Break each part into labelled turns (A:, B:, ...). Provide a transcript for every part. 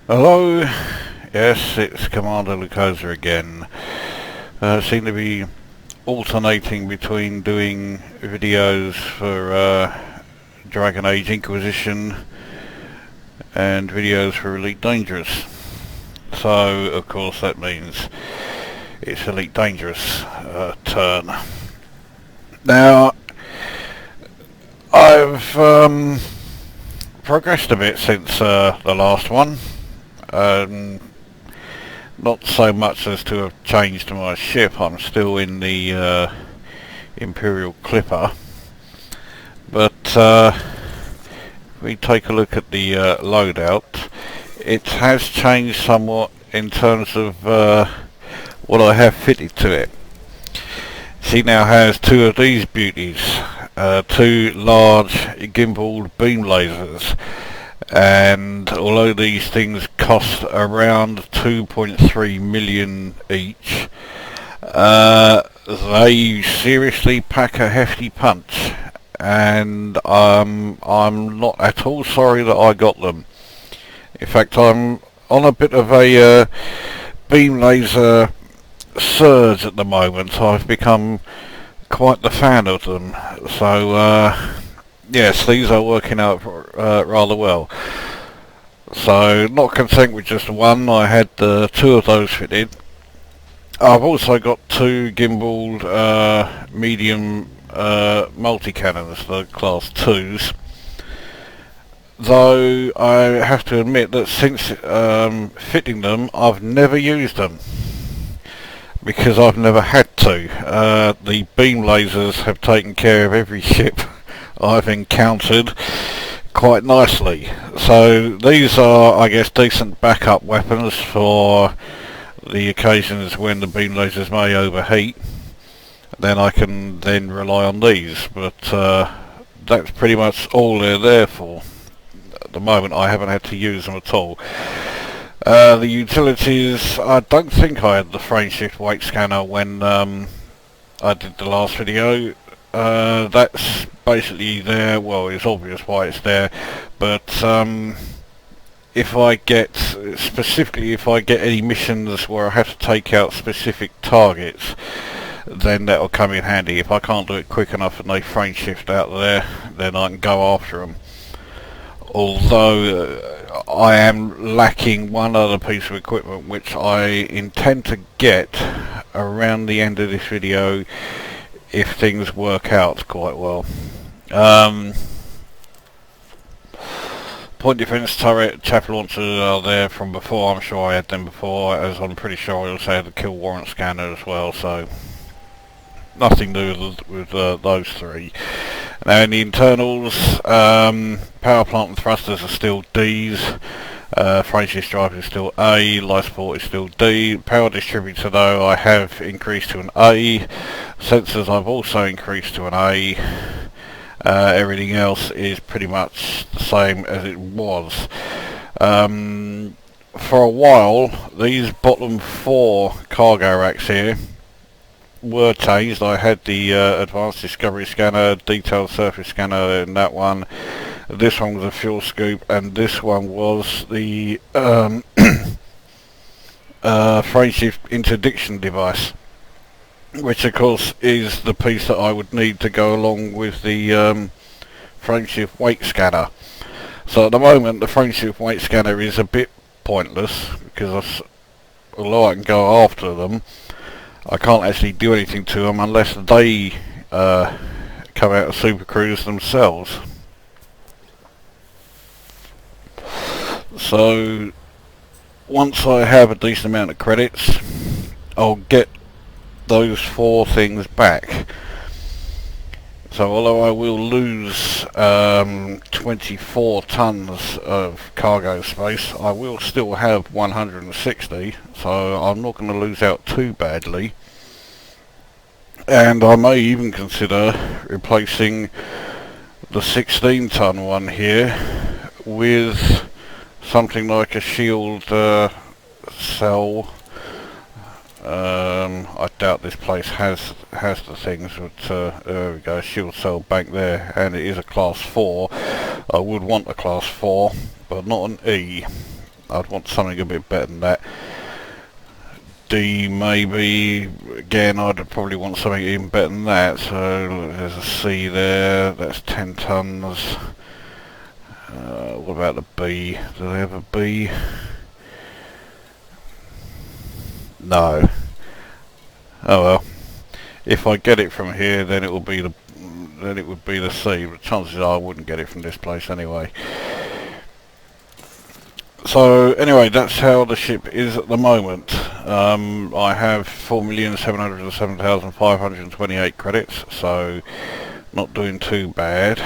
A: Hello, yes, it's Commander Lukozer again. Seem to be alternating between doing videos for Dragon Age Inquisition and videos for Elite Dangerous. So, of course, that means it's Elite Dangerous turn. Now, I've progressed a bit since the last one. Not so much as to have changed my ship. I'm still in the Imperial Clipper, but if we take a look at the loadout, it has changed somewhat in terms of what I have fitted to it. She now has two of these beauties, two large gimballed beam lasers. And although these things cost around 2.3 million each, they seriously pack a hefty punch, and I'm not at all sorry that I got them. In fact, I'm on a bit of a beam laser surge at the moment. I've become quite the fan of them, so yes, these are working out rather well. So, not content with just one, I had two of those fitted. I've also got two gimballed medium multi-cannons, the class 2s. Though I have to admit that since fitting them, I've never used them, because I've never had to. The beam lasers have taken care of every ship I've encountered quite nicely. So these are, I guess, decent backup weapons for the occasions when the beam lasers may overheat. Then I can then rely on these, but that's pretty much all they're there for. At the moment I haven't had to use them at all. The utilities, I don't think I had the frame shift weight scanner when I did the last video. That's basically there. Well, it's obvious why it's there, but if I get any missions where I have to take out specific targets, then that'll come in handy. If I can't do it quick enough and they frame shift out there, then I can go after them. Although I am lacking one other piece of equipment which I intend to get around the end of this video if things work out quite well. Point defense turret chaff launchers are there from before. I'm sure I had them before, as I'm pretty sure I also had the kill warrant scanner as well, so nothing new with those three. Now in the internals, power plant and thrusters are still D's, frame shift drive is still A, life support is still D, power distributor though I have increased to an A, sensors I've also increased to an A, everything else is pretty much the same as it was. For a while these bottom four cargo racks here were changed. I had the advanced discovery scanner, detailed surface scanner in that one. This one was a fuel scoop, and this one was the frame shift interdiction device, which of course is the piece that I would need to go along with the frame shift weight scanner. So at the moment the frame shift weight scanner is a bit pointless, because although I can go after them, I can't actually do anything to them unless they come out of Super Cruise themselves. So once I have a decent amount of credits, I'll get those four things back. So although I will lose 24 tons of cargo space, I will still have 160, so I'm not going to lose out too badly. And I may even consider replacing the 16 ton one here with something like a shield cell. I doubt this place has the things, but there we go, shield cell bank there, and it is a class 4. I would want a class 4, but not an E. I'd want something a bit better than that. D maybe, again I'd probably want something even better than that. So there's a C there, that's 10 tons. What about the B? Do they have a B? No. Oh well. If I get it from here, then it will be the C. But chances are I wouldn't get it from this place anyway. So anyway, that's how the ship is at the moment. I have 4,707,528 credits, so not doing too bad.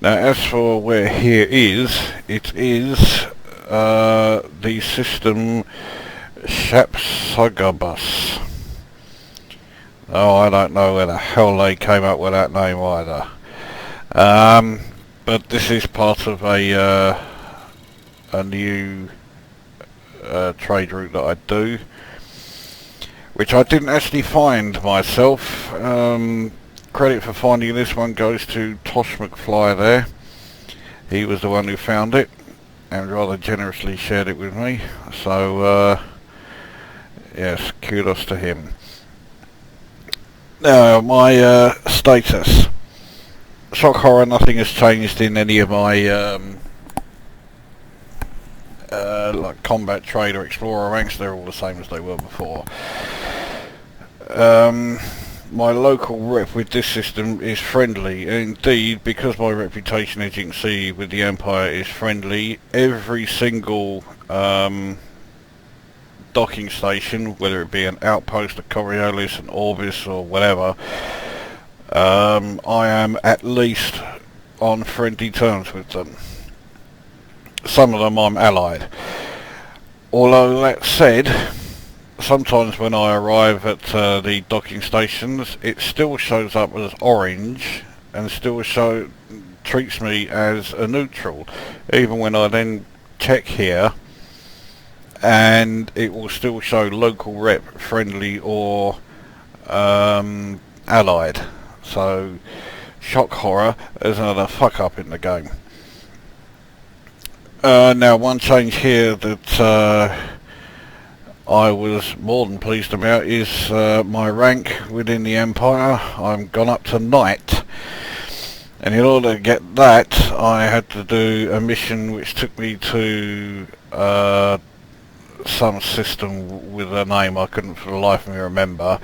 A: Now as for where here is, it is the system Shapsugabus. Oh, I don't know where the hell they came up with that name either. But this is part of a new trade route that I do, which I didn't actually find myself. Credit for finding this one goes to Tosh McFly there. He was the one who found it and rather generously shared it with me, so yes, kudos to him. Now my status. Shock horror, nothing has changed in any of my like combat, trade or explorer ranks. They're all the same as they were before. My local rep with this system is friendly. Indeed, because my reputation, as you can see, with the Empire is friendly, every single docking station, whether it be an outpost, a Coriolis, an Orbis or whatever, I am at least on friendly terms with them. Some of them I'm allied. Although that said, sometimes when I arrive at the docking stations, it still shows up as orange and still treats me as a neutral, even when I then check here, and it will still show local rep, friendly or allied. So shock horror is another fuck up in the game. Now one change here that I was more than pleased about is my rank within the Empire. I'm gone up to Knight, and in order to get that I had to do a mission which took me to some system with a name I couldn't for the life of me remember,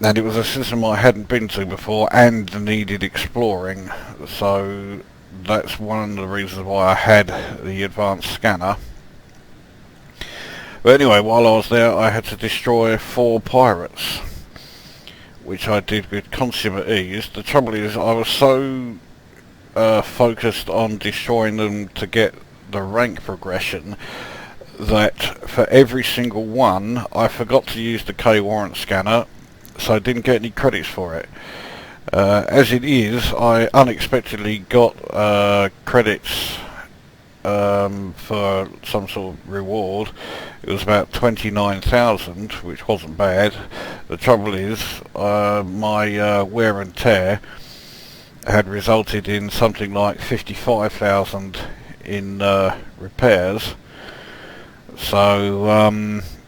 A: and it was a system I hadn't been to before and needed exploring, so that's one of the reasons why I had the advanced scanner. But anyway, while I was there I had to destroy 4 pirates, which I did with consummate ease. The trouble is I was so focused on destroying them to get the rank progression that for every single one I forgot to use the K warrant scanner, so I didn't get any credits for it. As it is, I unexpectedly got credits for some sort of reward. It was about 29,000, which wasn't bad. The trouble is my wear and tear had resulted in something like 55,000 in repairs, so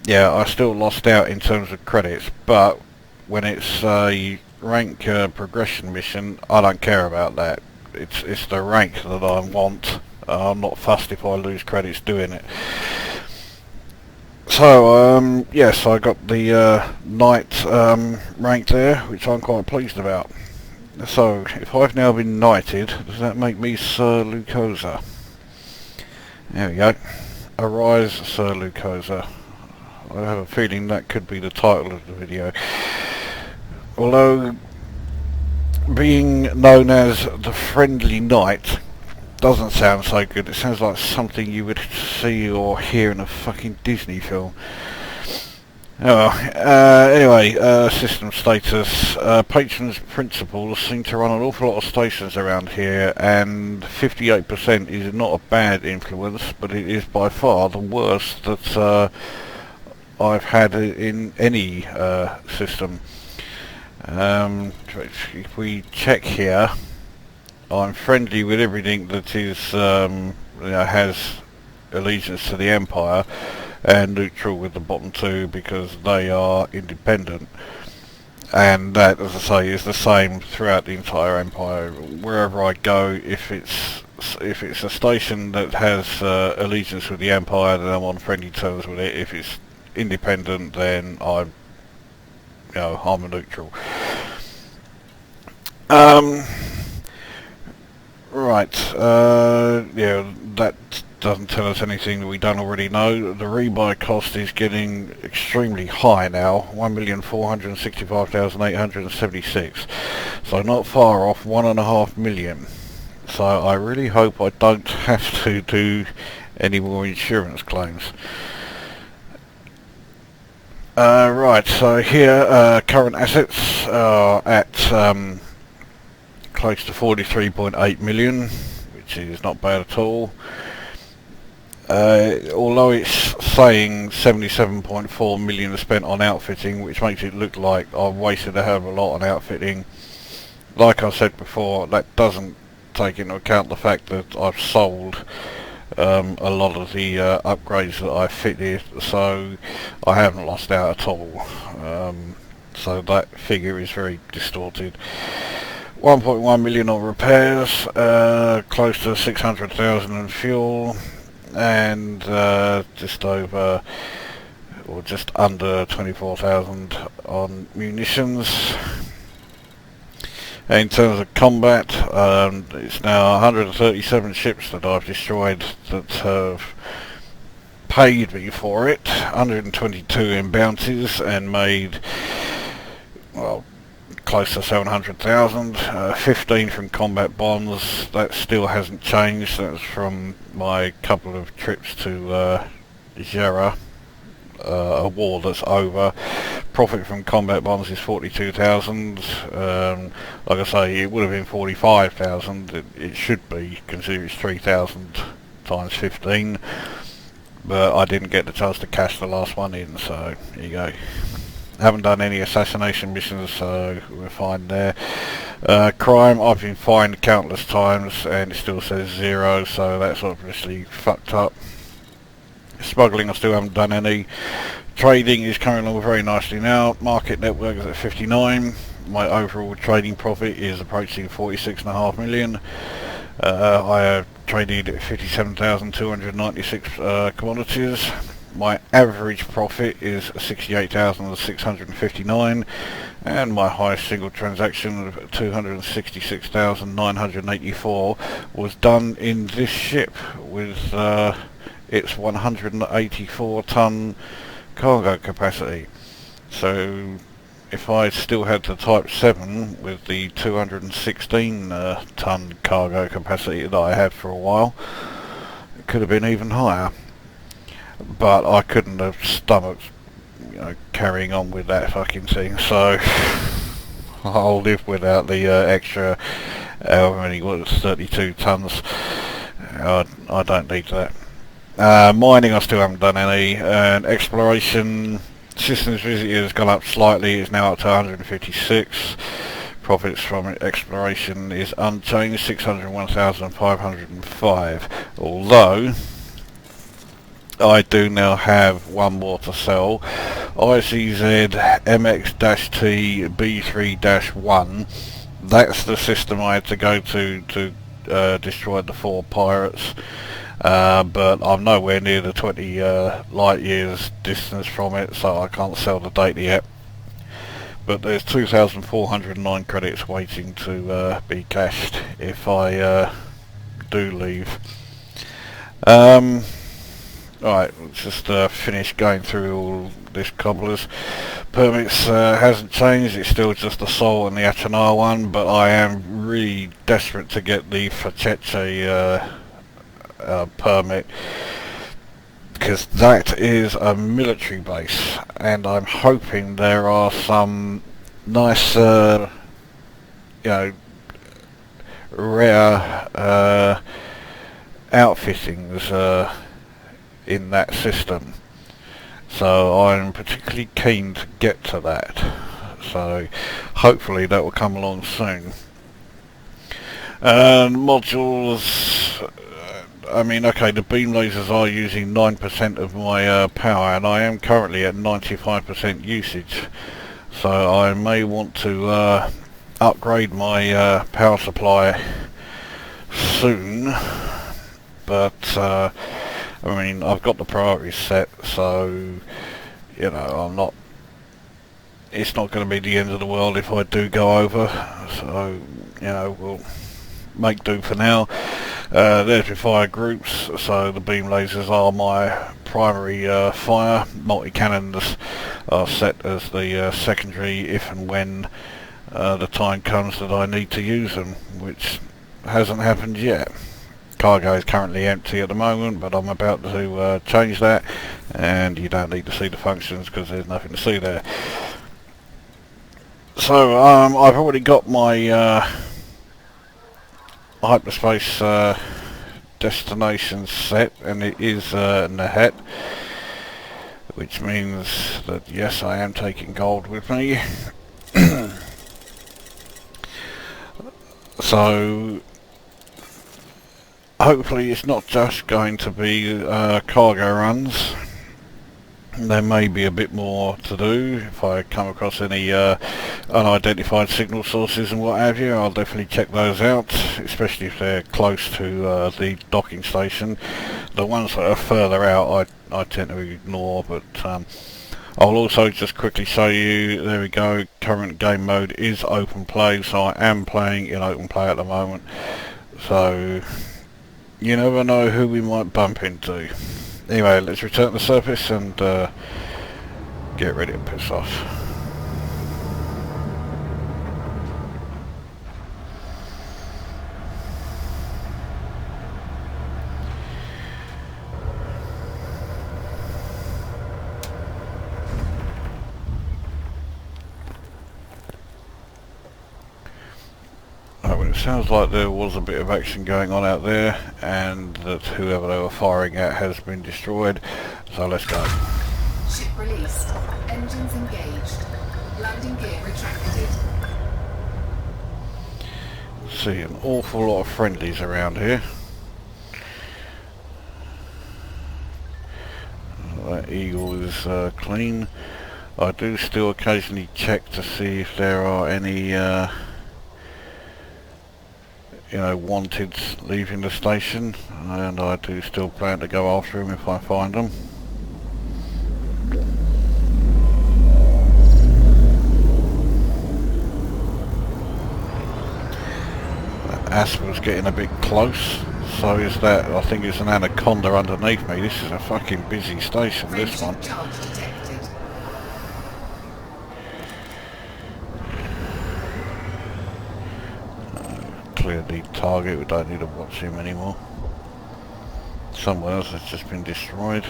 A: yeah, I still lost out in terms of credits, but when it's a rank progression mission, I don't care about that. It's the rank that I want. I'm not fussed if I lose credits doing it. So yes, I got the Knight rank there, which I'm quite pleased about. So if I've now been knighted, does that make me Sir Lukozer? There we go. Arise, Sir Lukozer. I have a feeling that could be the title of the video. Although being known as the Friendly Knight doesn't sound so good. It sounds like something you would see or hear in a fucking Disney film. Oh well. Anyway, system status. Patrons principals seem to run an awful lot of stations around here, and 58% is not a bad influence, but it is by far the worst that I've had in any system. If we check here, I'm friendly with everything that is has allegiance to the Empire, and neutral with the bottom two because they are independent. And that, as I say, is the same throughout the entire Empire. Wherever I go, if it's a station that has allegiance with the Empire, then I'm on friendly terms with it. If it's independent, then I'm a neutral. Right. Yeah, that doesn't tell us anything that we don't already know. The rebuy cost is getting extremely high now, 1,465,876. So not far off 1.5 million. So I really hope I don't have to do any more insurance claims. Right, so here current assets are at close to 43.8 million, which is not bad at all. Although it's saying 77.4 million spent on outfitting, which makes it look like I've wasted a hell of a lot on outfitting. Like I said before, that doesn't take into account the fact that I've sold a lot of the upgrades that I fitted, so I haven't lost out at all. So that figure is very distorted. 1.1 million on repairs, close to 600,000 in fuel, and just over or just under 24,000 on munitions. In terms of combat, it's now 137 ships that I've destroyed that have paid me for it, 122 in bounties, and made, well, close to 700,000, 15 from combat bonds. That still hasn't changed. That's from my couple of trips to Jera, a war that's over. Profit from combat bonds is 42,000. Like I say, it would have been 45,000. It should be, considering it's 3,000 times 15. But I didn't get the chance to cash the last one in, so here you go. Haven't done any assassination missions, so we're fine there. Crime, I've been fined countless times and it still says 0, so that's obviously fucked up. Smuggling, I still haven't done any. Trading is coming along very nicely now. Market network is at 59. My overall trading profit is approaching 46.5 million. I have traded 57,296 commodities. My average profit is 68,659, and my highest single transaction of 266,984 was done in this ship with its 184 ton cargo capacity. So if I still had the Type 7 with the 216 ton cargo capacity that I had for a while, it could have been even higher. But I couldn't have stomached, carrying on with that fucking thing, so I'll live without the extra, however many, 32 tons. I don't need that. Mining, I still haven't done any, and exploration, systems visited has gone up slightly, it's now up to 156. Profits from exploration is unchanged, 601,505, although I do now have one more to sell. ICZ MX-T B3-1. That's the system I had to go to destroy the 4 pirates. But I'm nowhere near the 20 light years distance from it, so I can't sell the data yet. But there's 2,409 credits waiting to be cashed if I do leave. Alright, let's just finish going through all this cobblers. Permits hasn't changed, it's still just the Sol and the Achenar one, but I am really desperate to get the Facheche permit, because that is a military base, and I'm hoping there are some nice, rare outfittings in that system, so I'm particularly keen to get to that, so hopefully that will come along soon. And modules, I mean, okay, the beam lasers are using 9% of my power, and I am currently at 95% usage. So I may want to upgrade my power supply soon, but I mean, I've got the priorities set, so you know, it's not going to be the end of the world if I do go over. So you know, we'll make do for now. There's your fire groups, so the beam lasers are my primary fire. Multi-cannons are set as the secondary if and when the time comes that I need to use them, which hasn't happened yet. Cargo is currently empty at the moment, but I'm about to change that, and you don't need to see the functions because there's nothing to see there. So I've already got my hyperspace destination set, and it is Nahet, which means that yes, I am taking gold with me. So hopefully it's not just going to be cargo runs. There may be a bit more to do. If I come across any unidentified signal sources and what have you, I'll definitely check those out, especially if they're close to the docking station. The ones that are further out I tend to ignore, but I'll also just quickly show you, there we go, current game mode is open play, so I am playing in open play at the moment. So you never know who we might bump into. Anyway, let's return to the surface and get ready to piss off. It sounds like there was a bit of action going on out there, and that whoever they were firing at has been destroyed, so let's go.
B: Ship released. Engines engaged. Landing gear retracted.
A: See an awful lot of friendlies around here. That Eagle is clean. I do still occasionally check to see if there are any you know, wanteds leaving the station, and I do still plan to go after them if I find them. Asper's getting a bit close, so is that. I think it's an anaconda underneath me. This is a fucking busy station, this one. Clear the target, we don't need to watch him anymore. Someone else has just been destroyed,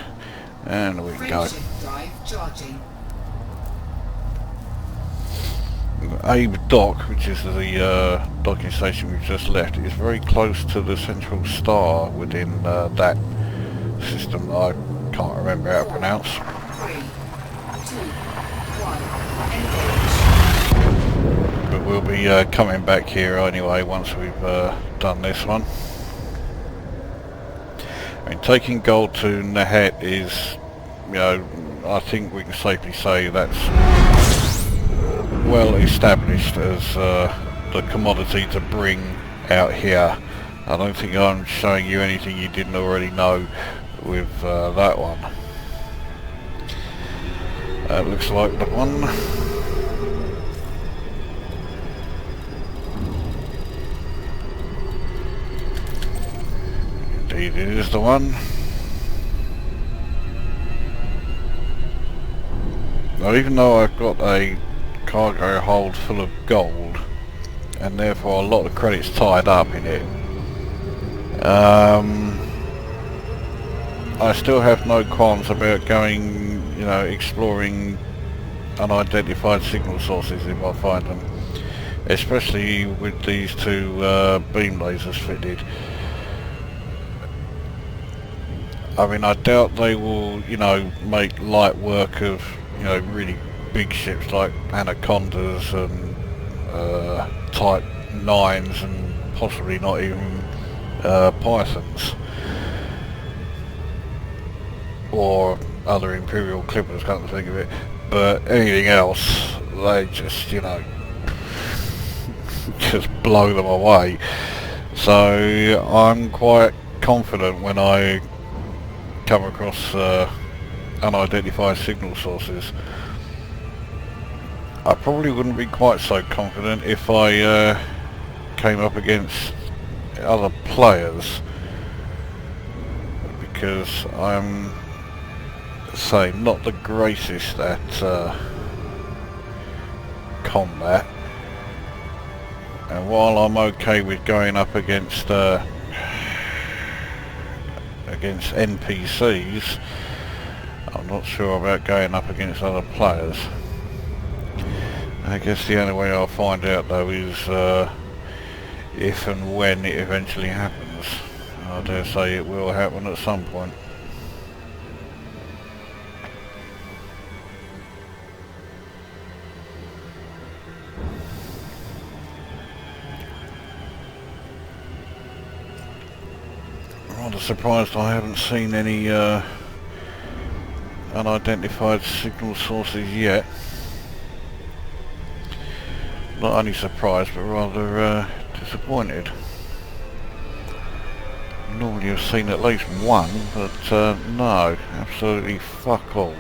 A: and we go. Abe Dock, which is the docking station we've just left, is very close to the central star within that system that I can't remember how to pronounce. 3, 2, 1, but we'll be coming back here anyway once we've done this one. I mean, taking gold to Nahet is, you know, I think we can safely say that's well established as the commodity to bring out here. I don't think I'm showing you anything you didn't already know with that one. That looks like the one. Indeed it is the one. Now, even though I've got a cargo hold full of gold, and therefore a lot of credits tied up in it, I still have no qualms about going, you know, exploring unidentified signal sources if I find them, especially with these two beam lasers fitted. I mean, I doubt they will, you know, make light work of, you know, really big ships like Anacondas and Type 9s and possibly not even Pythons. or other Imperial clippers, come to think of it. But anything else, they just, you know, just blow them away. So I'm quite confident when I come across unidentified signal sources. I probably wouldn't be quite so confident if I came up against other players, because I'm, say, not the greatest at combat, and while I'm okay with going up against NPCs, I'm not sure about going up against other players. I guess the only way I'll find out though is if and when it eventually happens. I dare say it will happen at some point. Rather surprised I haven't seen any unidentified signal sources yet. Not only surprised, but rather disappointed. Normally I've seen at least one, but no, absolutely fuck all.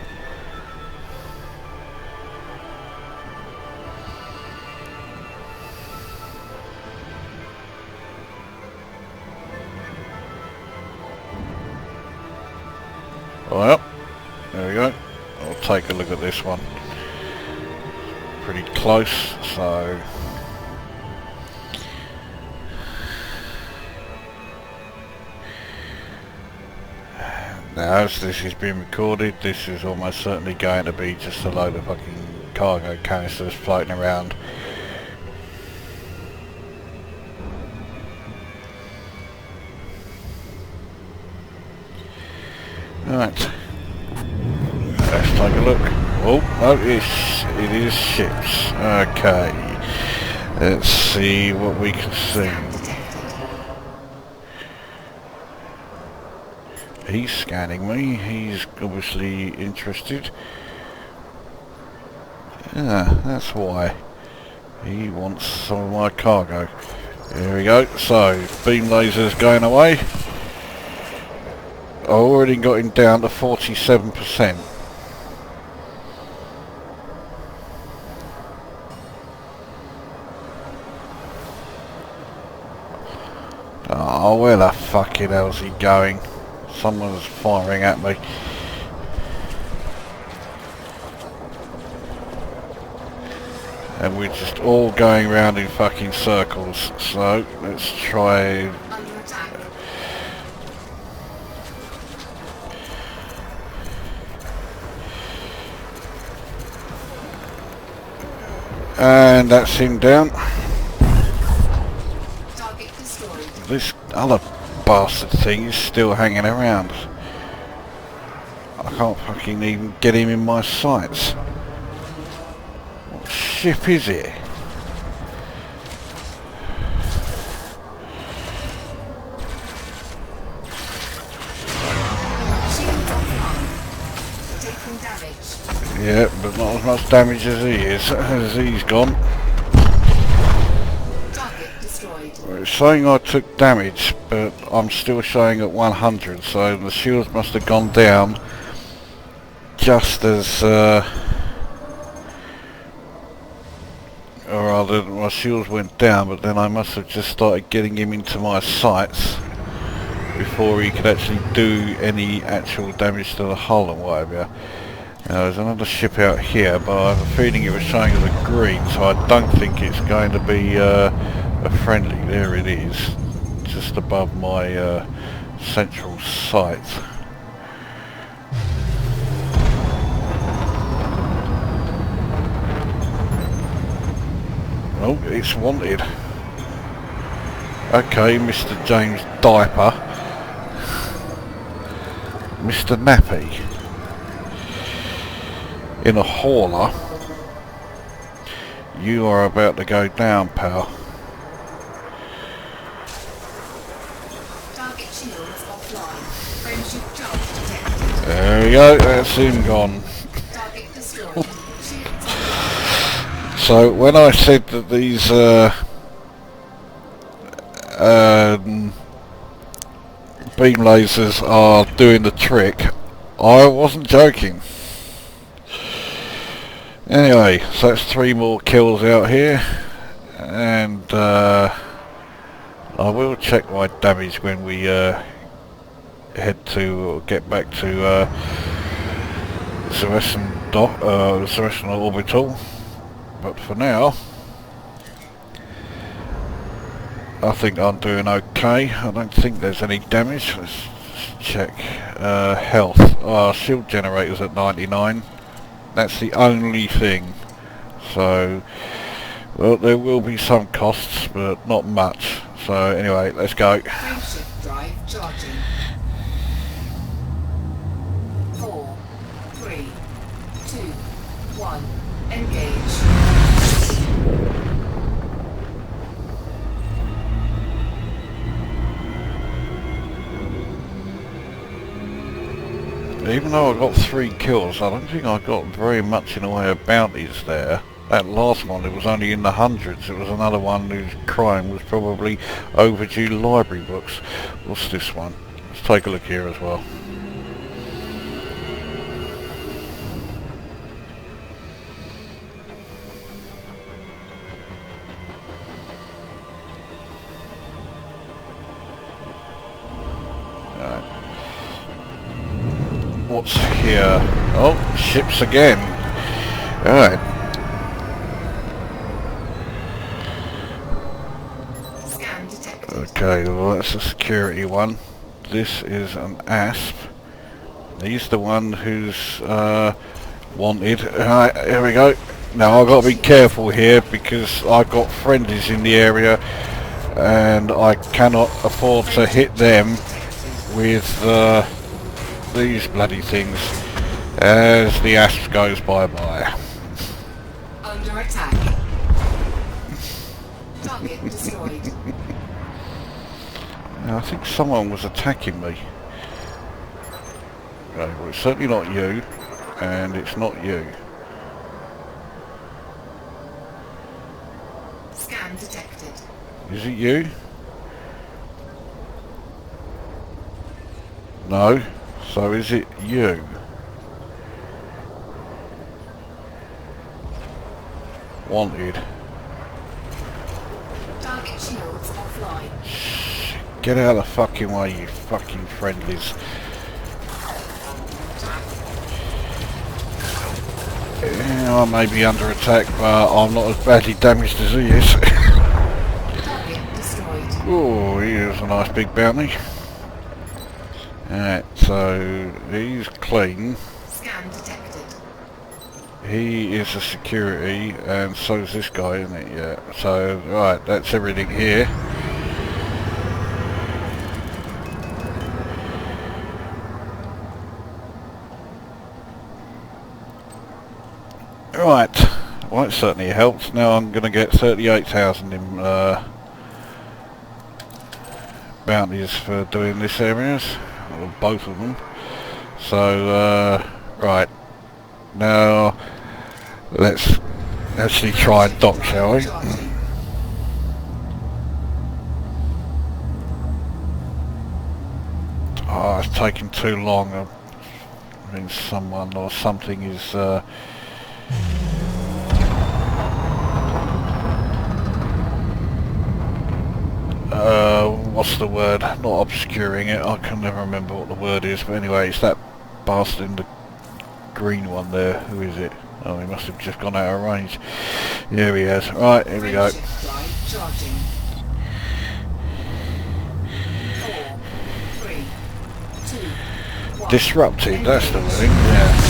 A: Well, there we go. I'll take a look at this one. Pretty close, so now as this is being recorded, this is almost certainly going to be just a load of fucking cargo canisters floating around. Right, let's take a look. Oh, no, it is ships. Okay, let's see what we can see. He's scanning me, he's obviously interested. Yeah, that's why. He wants some of my cargo. There we go, so beam lasers going away. I already got him down to 47%. Oh, where the fucking hell's he going? Someone's firing at me. And we're just all going round in fucking circles. So, let's try... And that's him down. This other bastard thing is still hanging around. I can't fucking even get him in my sights. What ship is it? Yeah, but not as much damage as he is, as he's gone. It's saying I took damage, but I'm still showing at 100, so the shields must have gone down just as, or rather my shields went down, but then I must have just started getting him into my sights before he could actually do any actual damage to the hull and whatever. Now, there's another ship out here, but I have a feeling it was showing as a green, so I don't think it's going to be a friendly. There it is, just above my central sight. Oh, it's wanted. Okay, Mr. James Diaper. Mr. Nappy. In a hauler. You are about to go down, pal.
B: Target shields offline. Frameshift charge detected.
A: There we go, that's him gone.
B: Target destroyed. Shields online.
A: So when I said that these beam lasers are doing the trick, I wasn't joking. Anyway, so that's 3 more kills out here, and I will check my damage when we get back to Cerescent Orbital. But for now, I think I'm doing okay. I don't think there's any damage. Let's check. Health. Shield generator's at 99. That's the only thing. So, well, there will be some costs, but not much. So anyway, let's go.
B: Frameshift drive charging. 4, 3, 2, 1. Engage.
A: Even though I got 3 kills, I don't think I got very much in the way of bounties there. That last one, it was only in the hundreds. It was another one whose crime was probably overdue library books. What's this one? Let's take a look here as well. What's here? Oh, ships again. Alright.
B: Scan detected.
A: Okay, well that's a security one. This is an ASP. He's the one who's wanted. Alright, here we go. Now I've got to be careful here because I've got friendlies in the area and I cannot afford to hit them with these bloody things as the ASP goes bye-bye.
B: Under attack. Target destroyed.
A: I think someone was attacking me. Okay, well it's certainly not you, and it's not you.
B: Scan detected.
A: Is it you? No. So is it you? Wanted.
B: Target shields offline.
A: Get out of the fucking way, you fucking friendlies. Yeah, I may be under attack, but I'm not as badly damaged as he is.
B: Target destroyed.
A: Oh, here's a nice big bounty. Alright, so he's clean.
B: Scan detected.
A: He is a security, and so is this guy, isn't it? Yeah. So, right, that's everything here. Right, well it certainly helps. Now I'm going to get 38,000 in bounties for doing this areas, or both of them. So, right, now let's actually try and dock, shall we? Oh, it's taking too long. I mean, someone or something is what's the word? Not obscuring it. I can never remember what the word is. But anyway, it's that bastard in the green one there. Who is it? Oh, he must have just gone out of range. Here he is. Right, here we go.
B: Charging. 4, 3, 2, 1.
A: Disrupted, that's the thing. Yeah.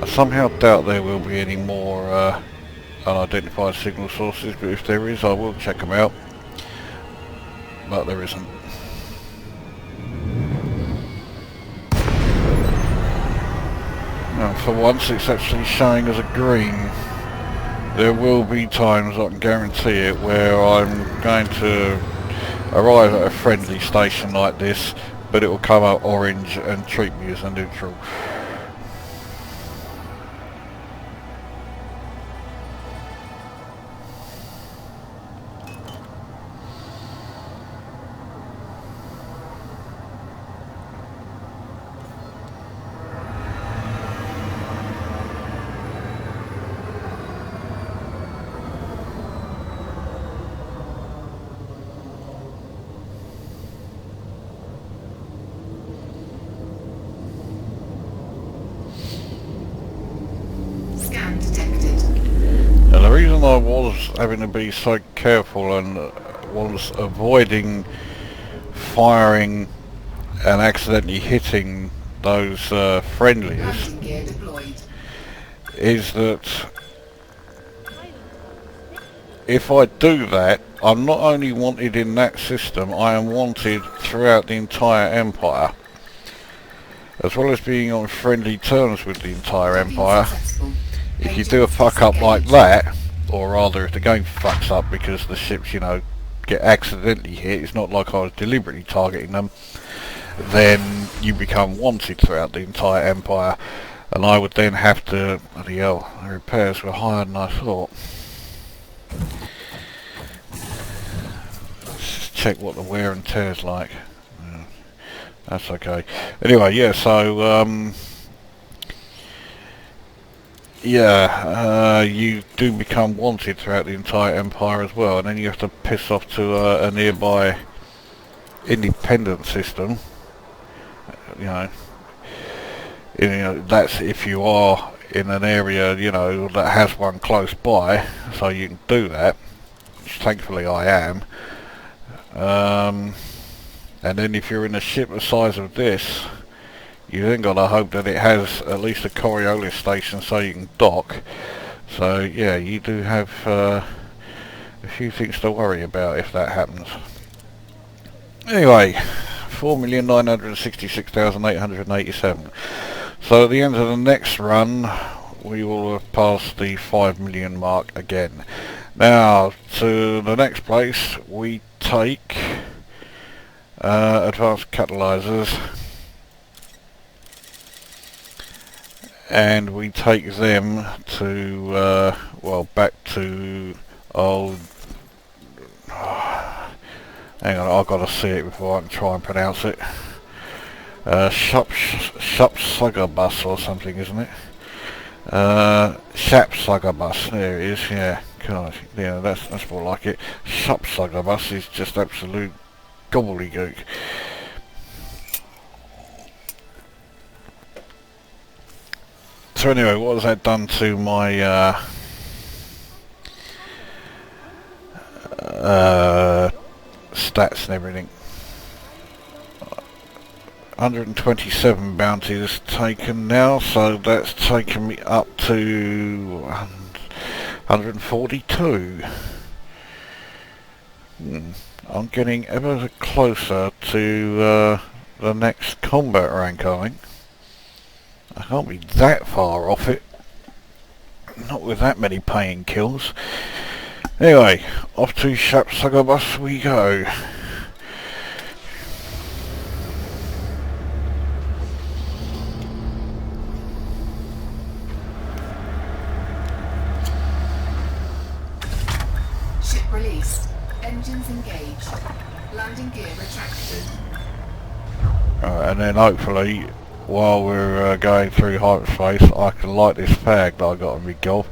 A: I somehow doubt there will be any more unidentified signal sources, but if there is, I will check them out. But there isn't. For once it's actually showing as a green. There will be times, I can guarantee it, where I'm going to arrive at a friendly station like this, but it will come out orange and treat me as a neutral.
B: Scan detected.
A: And the reason I was having to be so careful and was avoiding firing and accidentally hitting those friendlies
B: Landing gear deployed.
A: is that if I do that, I'm not only wanted in that system, I am wanted throughout the entire Empire. As well as being on friendly terms with the entire Empire. If you do a fuck up like that, or rather if the game fucks up because the ships, you know, get accidentally hit, it's not like I was deliberately targeting them, then you become wanted throughout the entire Empire, and I would then have to, bloody hell, the repairs were higher than I thought. Let's just check what the wear and tear's like. Yeah, that's okay. Anyway, yeah, so yeah, you do become wanted throughout the entire Empire as well, and then you have to piss off to a nearby independent system. You know, that's if you are in an area, you know, that has one close by, so you can do that, which thankfully I am. And then if you're in a ship the size of this, you then got to hope that it has at least a Coriolis station so you can dock. So yeah, you do have a few things to worry about if that happens. Anyway, 4,966,887. So at the end of the next run, we will have passed the 5 million mark again. Now, to the next place, we take advanced catalyzers. And we take them to, well, back to old... hang on, I've got to see it before I can try and pronounce it. Shapsugabus or something, isn't it? Shapsugabus, there it is, yeah. God, yeah, that's more like it. Shapsugabus is just absolute gobbledygook. So anyway, what has that done to my stats and everything? 127 bounties taken now, so that's taken me up to 142. I'm getting ever closer to the next combat rank, I think. I can't be that far off it. Not with that many paying kills. Anyway, off to Shapsugabus we go.
B: Ship released. Engines engaged. Landing gear retracted.
A: And then hopefully, while we're going through hyperspace, I can light this fag that I got on my golf.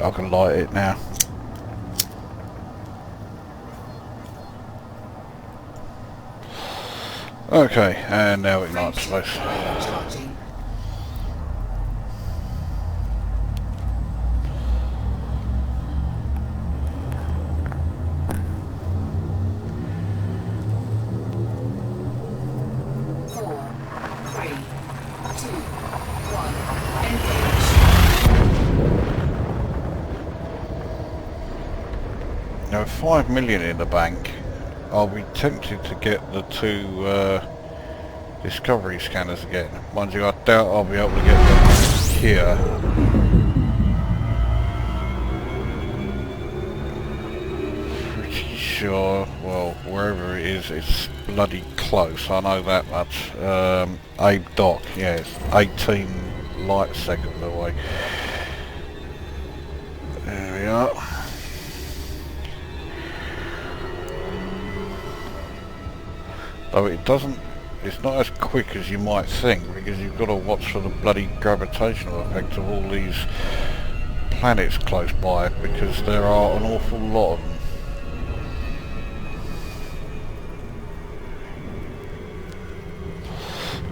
A: I can light it now. Okay, and now it lights place.
B: Charging.
A: 5 million in the bank, I'll be tempted to get the two discovery scanners again. Mind you, I doubt I'll be able to get them here. Pretty sure, well, wherever it is, it's bloody close, I know that much. Abe Dock, yeah, it's 18 light seconds away. There we are. Though it doesn't, it's not as quick as you might think, because you've got to watch for the bloody gravitational effect of all these planets close by, because there are an awful lot of them.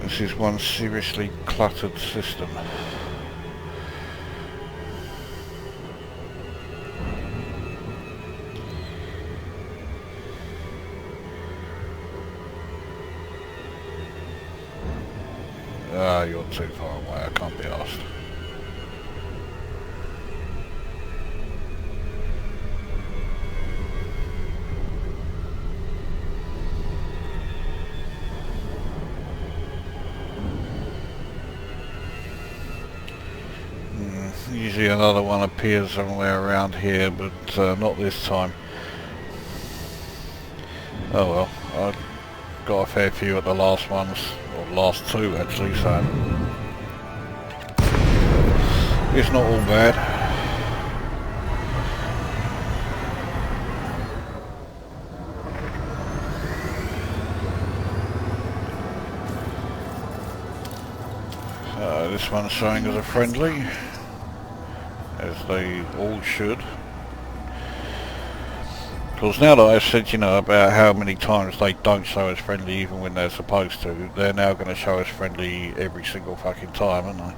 A: This is one seriously cluttered system. Ah, you're too far away, I can't be asked. Usually another one appears somewhere around here, but not this time. Oh well, I got a fair few at the last ones, or last two actually, so it's not all bad. So this one's showing as a friendly, as they all should. Because now that I've said, you know, about how many times they don't show us friendly even when they're supposed to, they're now going to show us friendly every single fucking time, aren't they?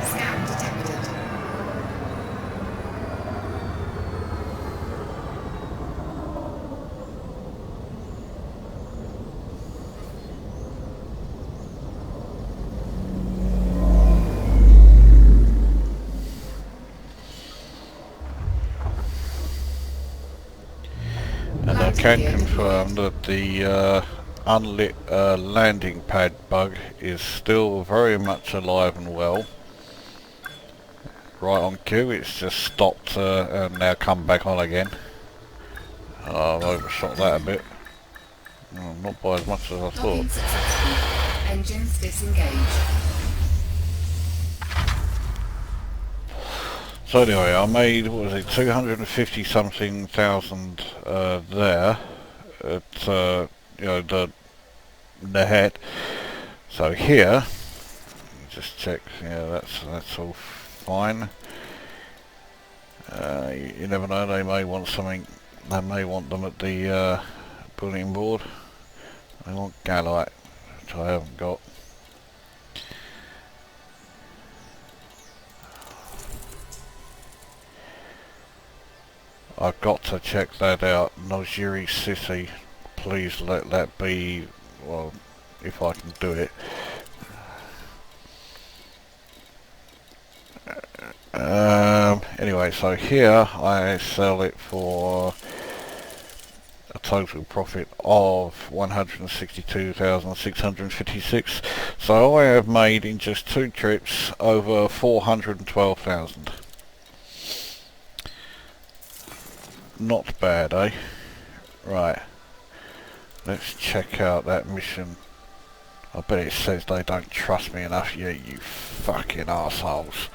B: Scan detected.
A: And I can confirm that the unlit landing pad bug is still very much alive and well. Right on cue, it's just stopped and now come back on again. I've overshot that a bit. Oh, not by as much as I thought.
B: Docking successful. Engines disengaged.
A: So anyway, I made, what was it, 250 something thousand there at you know, the head. So here, just check, yeah, that's all fine. You never know, they may want something, they may want them at the bulletin board. They want galite, which I haven't got. I've got to check that out. Nojiri City, please let that be, well, if I can do it. Anyway, so here I sell it for a total profit of 162,656. So I have made in just 2 trips over 412,000. Not bad, eh? Right. Let's check out that mission. I bet it says they don't trust me enough yet, you fucking assholes.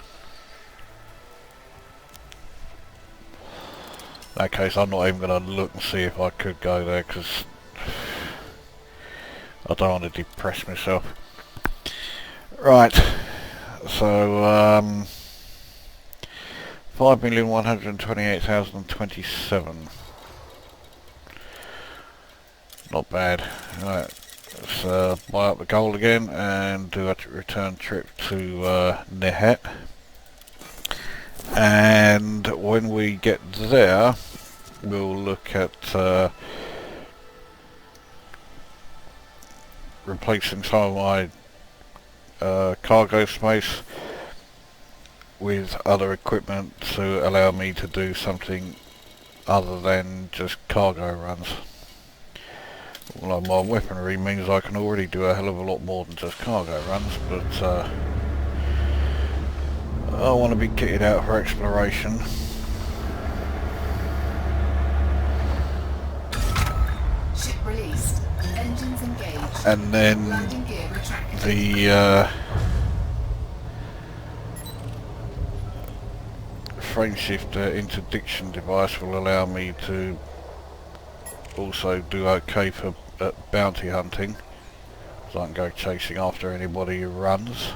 A: In that case, I'm not even going to look and see if I could go there, because I don't want to depress myself. Right. So, 5,128,027. Not bad. Right, let's buy up the gold again and do a return trip to Nehet. And when we get there, we'll look at replacing some of my cargo space with other equipment to allow me to do something other than just cargo runs. Although my weaponry means I can already do a hell of a lot more than just cargo runs, but I want to be kitted out for exploration.
B: Ship released. Engines engaged.
A: And then
B: Landing gear retracted.
A: the frame shifter interdiction device will allow me to also do okay for bounty hunting, so I can go chasing after anybody who runs.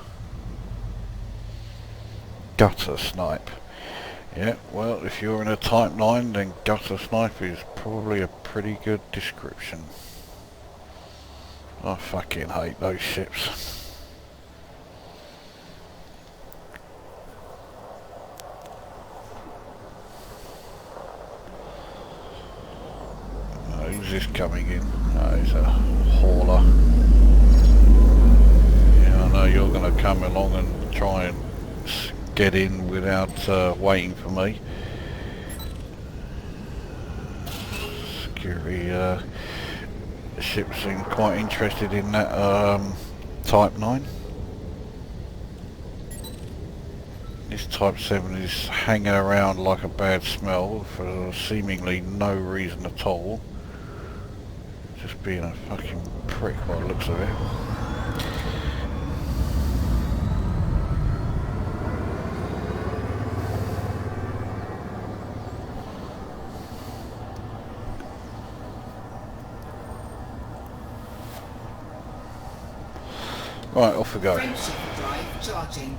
A: Gutter snipe. Yeah, well, if you're in a Type 9, then gutter snipe is probably a pretty good description. I fucking hate those ships. Who's this coming in? Oh, he's a hauler. Yeah, I know you're going to come along and try and get in without waiting for me. Security ship seem quite interested in that Type 9. This Type 7 is hanging around like a bad smell for seemingly no reason at all. Just being a fucking prick by the looks of it. Right, off we go.
B: Friendship drive charging.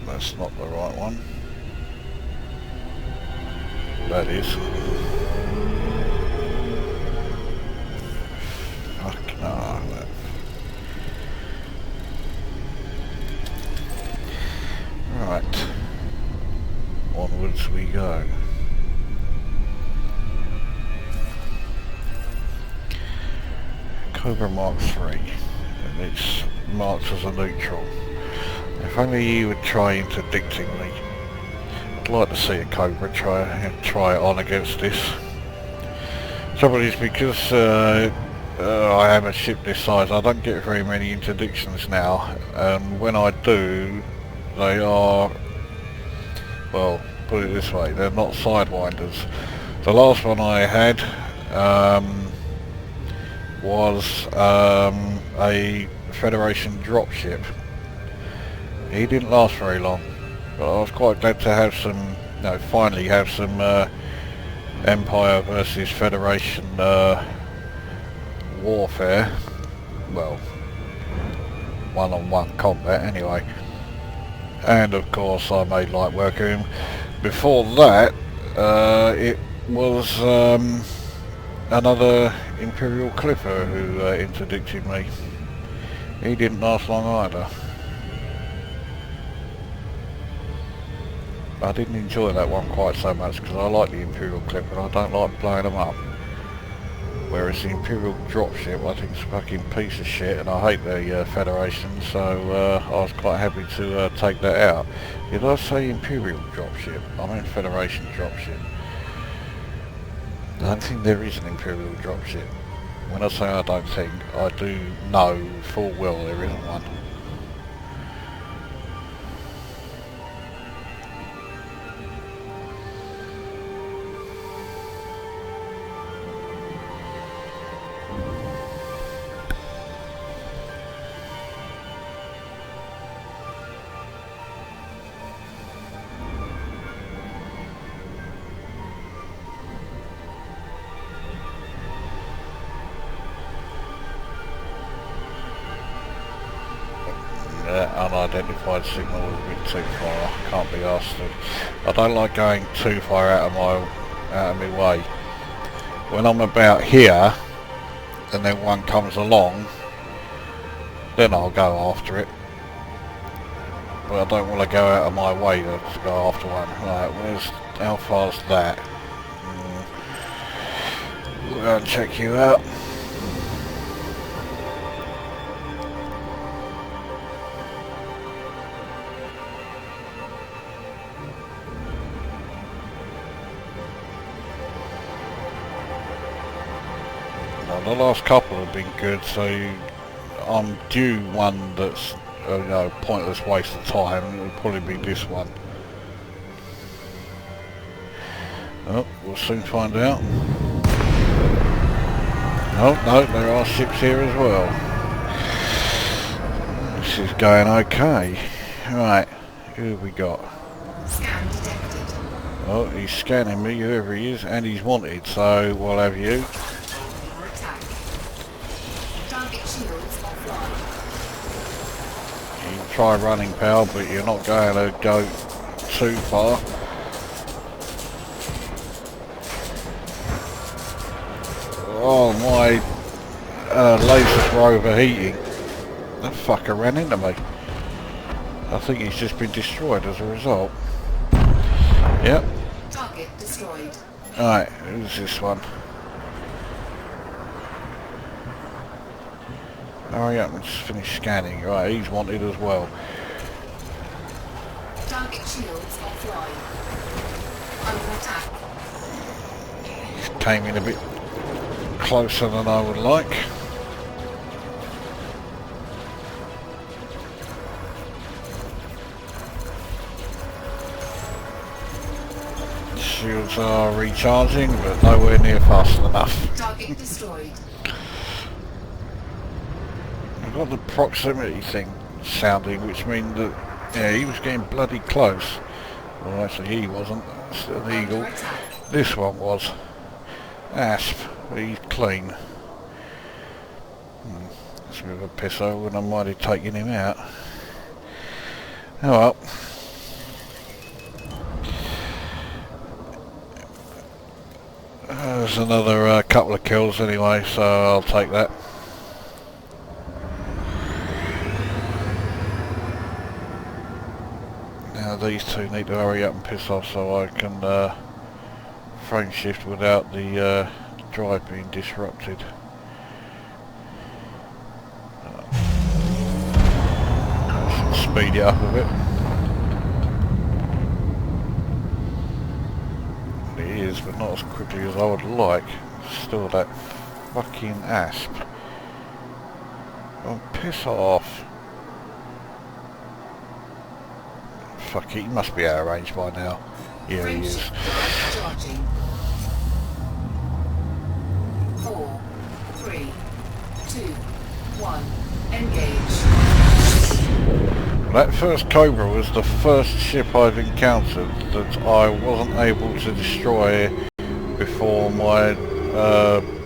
A: That's not the right one. That is. Fuck no. Right. Onwards we go. Cobra Mark III. And it's marked as a neutral. If only you would try interdicting me. I'd like to see a Cobra try it on against this. Trouble is, because I am a ship this size, I don't get very many interdictions now, and when I do, they are, well, put it this way, they're not sidewinders. The last one I had was a Federation dropship. He didn't last very long, but I was quite glad to have some, finally have some Empire versus Federation warfare. Well, one-on-one combat anyway. And of course I made light work of him. Before that, it was another Imperial Clipper who interdicted me. He didn't last long either. I didn't enjoy that one quite so much because I like the Imperial Clipper and I don't like blowing them up. Whereas the Imperial dropship I think is a fucking piece of shit and I hate the Federation, so I was quite happy to take that out. Did I say Imperial dropship? I meant Federation dropship. I don't think there is an Imperial dropship. When I say I don't think, I do know full well there isn't one. unidentified signal was a bit too far. I can't be asked to. I don't like going too far out of my way. When I'm about here, and then one comes along, then I'll go after it. But I don't want to go out of my way to go after one. Right, how far's that? We'll go and check you out. The last couple have been good, so I'm due one that's pointless waste of time. It'll probably be this one. Oh, we'll soon find out. Oh no, there are ships here as well. This is going okay. Right, who have we got?
B: Scan detected.
A: Oh, he's scanning me, whoever he is, and he's wanted, so we'll have you. Try running, pal, but you're not going to go too far. Oh, my lasers were overheating. That fucker ran into me. I think he's just been destroyed as a result. Yep.
B: Target destroyed.
A: Alright, who's this one? Hurry up and just finish scanning. Right, he's wanted as well.
B: Target shields offline. Under attack.
A: He came in a bit closer than I would like. Shields are recharging, but nowhere near fast enough.
B: Target destroyed.
A: I've got the proximity thing sounding, which means that, yeah, he was getting bloody close. Well, actually he wasn't. It's an eagle. This one was. Asp. He's clean. That's a bit of a pisso when I might have taken him out. Oh well. There's another couple of kills anyway, so I'll take that. Now these two need to hurry up and piss off so I can frame shift without the drive being disrupted. Speed it up a bit. It is, but not as quickly as I would like. Still that fucking asp. Oh, piss off. Fuck it, he must be out of range by now. Here he is.
B: Charging. 4, 3, 2, 1. Engage.
A: That first Cobra was the first ship I've encountered that I wasn't able to destroy before my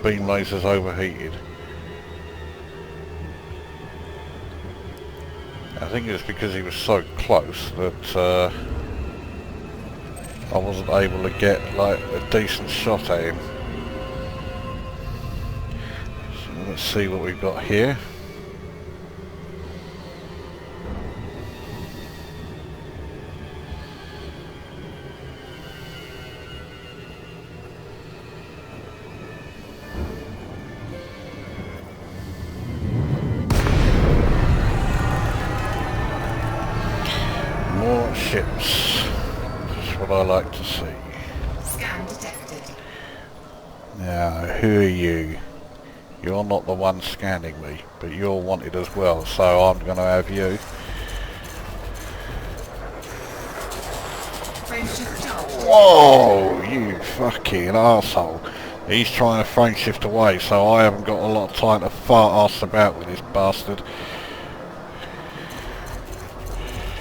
A: beam lasers overheated. I think it's because he was so close that I wasn't able to get like a decent shot at him. So let's see what we've got here. More ships. That's what I like to see.
B: Scan detected.
A: Now, who are you? You're not the one scanning me, but you're wanted as well, so I'm going to have you.
B: Frame shift charged.
A: Whoa, you fucking arsehole. He's trying to frame shift away, so I haven't got a lot of time to fart arse about with this bastard.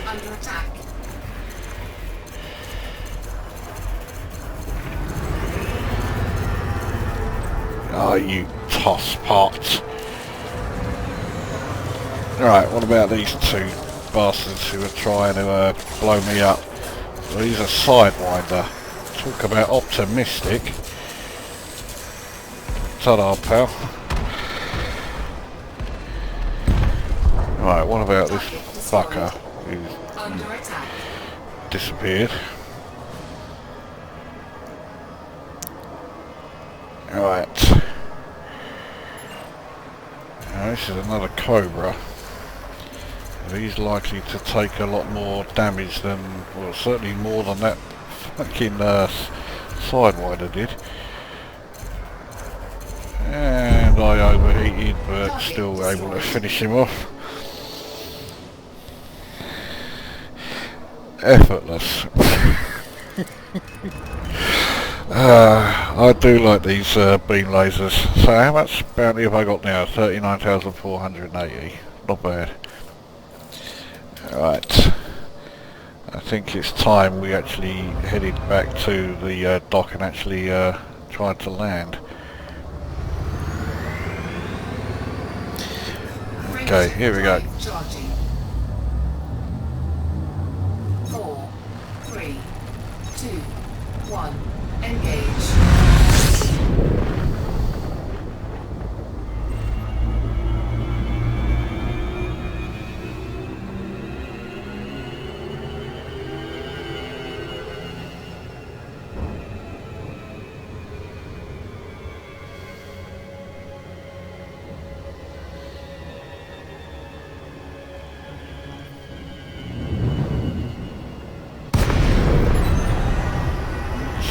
B: Under attack.
A: Oh, you toss pot. Right, what about these two bastards who are trying to blow me up. Well, he's a sidewinder. Talk about optimistic. Ta-da, pal. Right, what about this fucker who's
B: Under attack.
A: disappeared? Right. Now this is another Cobra. He's likely to take a lot more damage than, well, certainly more than that fucking Sidewinder did. And I overheated, but still able to finish him off. Effortless. I do like these beam lasers. So how much bounty have I got now? 39,480. Not bad. Right. I think it's time we actually headed back to the dock and actually tried to land. Okay, here we go.
B: Charging. 4, 3, 2, 1. Engage.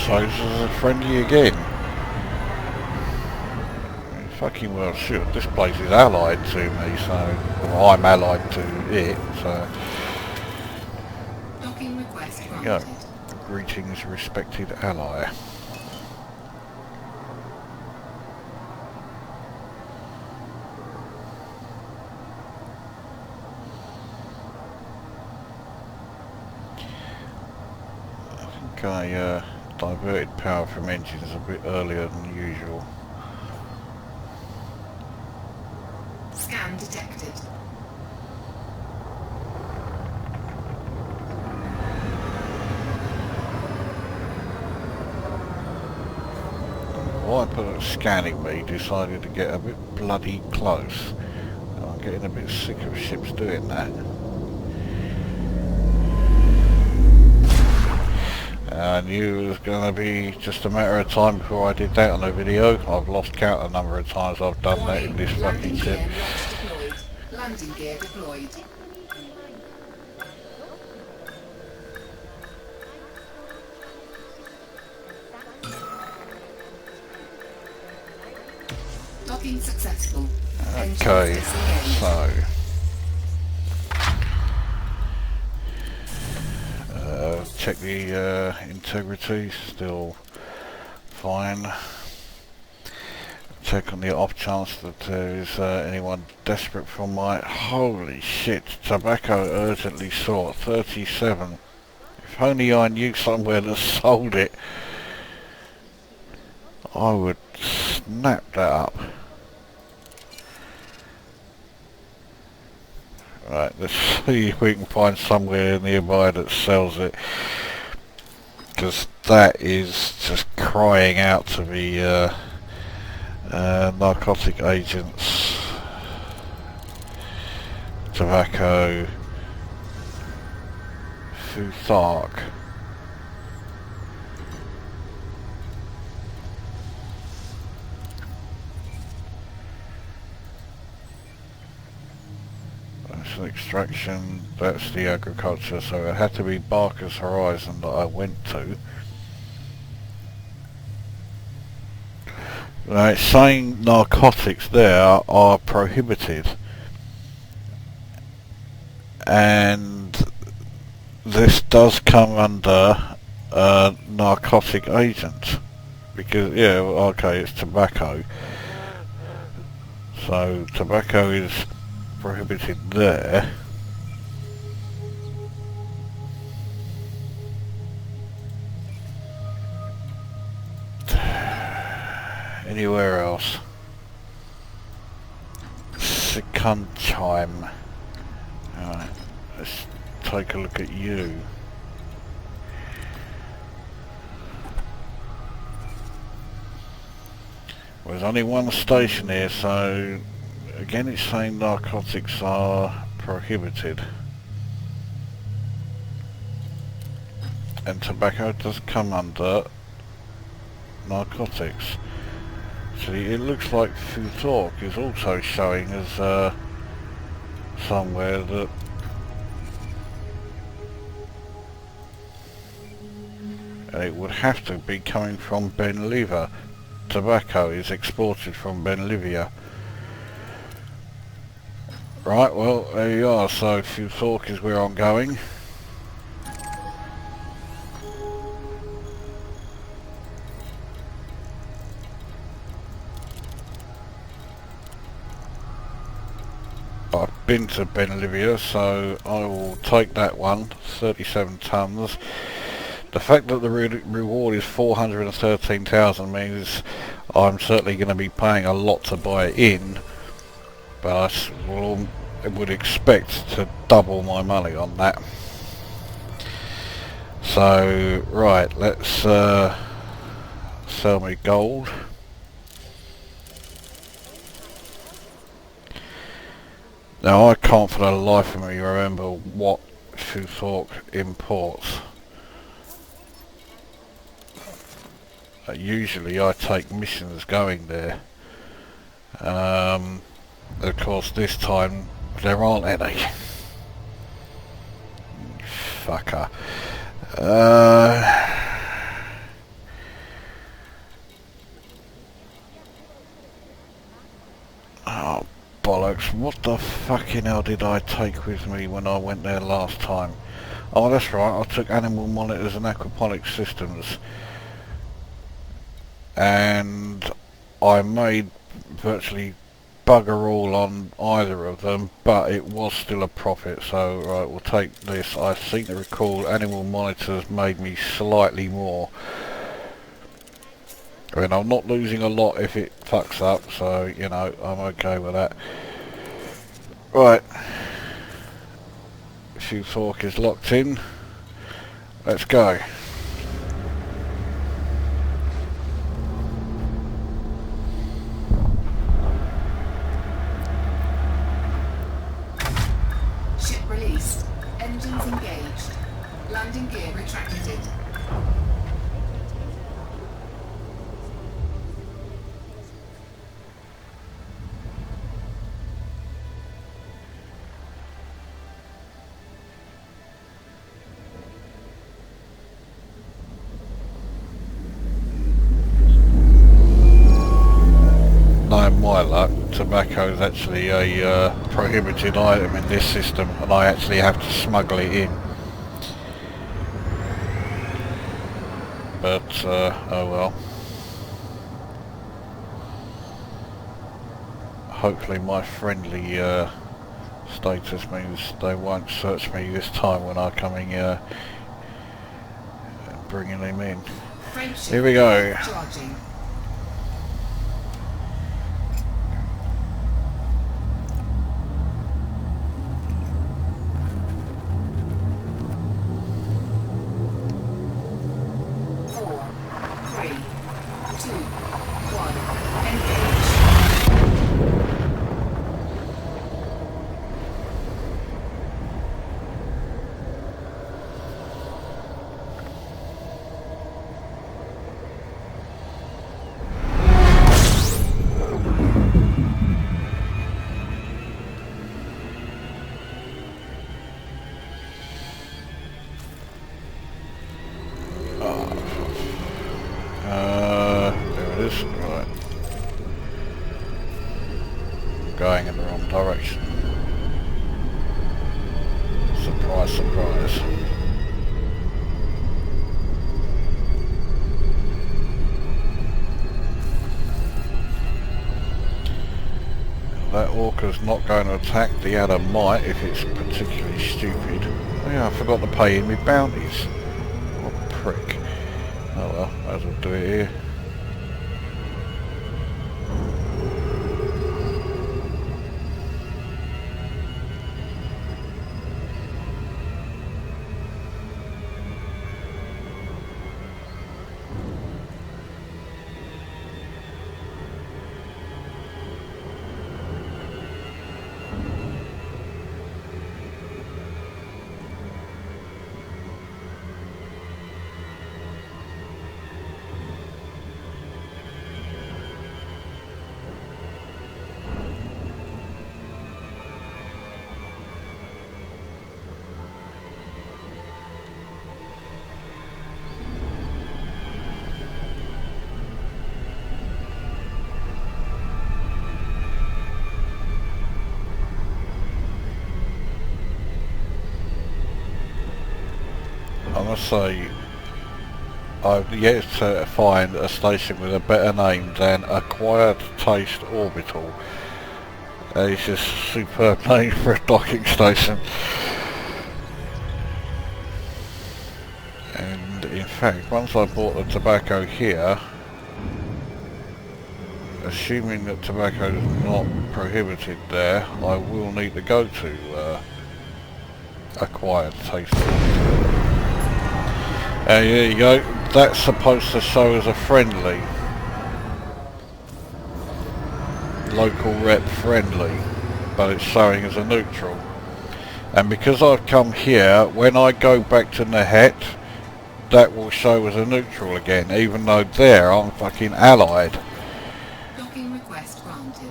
A: So this is a friendly again. Fucking well, shit, this place is allied to me, so well, I'm allied to it, so
B: Docking request
A: there you go.
B: granted.
A: Greetings, respected ally. I think I diverted power from engines a bit earlier than usual.
B: Scan detected.
A: Why put scanning me decided to get a bit bloody close. I'm getting a bit sick of ships doing that. I knew it was going to be just a matter of time before I did that on the video. I've lost count a number of times I've done that in this fucking ship.
B: Landing gear deployed. Docking successful.
A: Okay, so check the integrity, still fine. Check on the off chance that there is anyone desperate for my... Holy shit, tobacco urgently sought, 37. If only I knew somewhere that sold it, I would snap that up. Right, let's see if we can find somewhere nearby that sells it, because that is just crying out to be narcotic agents, tobacco, Zotac. That's an extraction, that's the agriculture, so it had to be Barker's Horizon that I went to. Now it's saying narcotics there are prohibited, and this does come under narcotic agent, because yeah, okay, it's tobacco, so tobacco is prohibited there. Anywhere else? Second chime. Alright. Let's take a look at you. Well, there's only one station here, so again it's saying narcotics are prohibited. And tobacco does come under narcotics. So it looks like Zotac is also showing as somewhere that it would have to be coming from Benliva. Tobacco is exported from Benlivia. Right, well there you are, so Zotac is where I'm going. I've been to Benlivia, so I will take that one, 37 tons. The fact that the reward is 413,000 means I'm certainly going to be paying a lot to buy it in, but I would expect to double my money on that. So, right, let's sell me gold. Now I can't for the life of me remember what Zotac imports. Usually I take missions going there. Of course this time there aren't any. Fucker. Oh bollocks, what the fucking hell did I take with me when I went there last time? Oh that's right, I took animal monitors and aquaponics systems. And I made virtually bugger all on either of them, but it was still a profit, so right, we'll take this. I seem to recall animal monitors made me slightly more. I mean, I'm not losing a lot if it fucks up, so, you know, I'm okay with that. Right. Zotac is locked in. Let's go.
B: Ship released. Engines engaged. Landing gear retracted.
A: Knowing my luck, tobacco is actually a prohibited item in this system, and I actually have to smuggle it in. But, oh well. Hopefully my friendly status means they won't search me this time when I come in and bringing them in. Here we go.
B: Charging.
A: There it is. Right. Going in the wrong direction. Surprise, surprise. That orca's not going to attack. The other might if it's particularly stupid. Oh yeah, I forgot to pay in with bounties. What a prick. Oh well, might as well do it here. must say, I've yet to find a station with a better name than Acquired Taste Orbital. It's just a superb name for a docking station. And in fact, once I bought the tobacco here, assuming that tobacco is not prohibited there, I will need to go to Acquired Taste Orbital. And there you go, that's supposed to show as a friendly. Local rep friendly, but it's showing as a neutral. And because I've come here, when I go back to Nahet, that will show as a neutral again, even though there I'm fucking allied.
B: Docking request granted.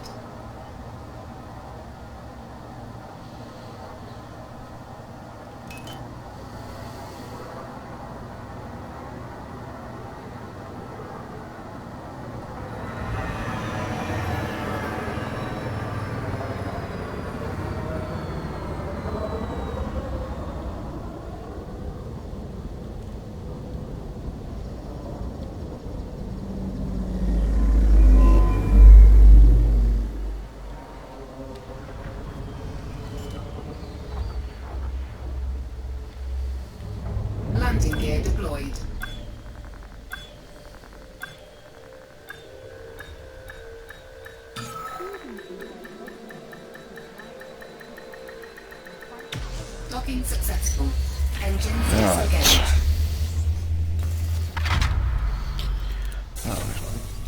B: Landing gear deployed. Docking successful. Engines disengaged.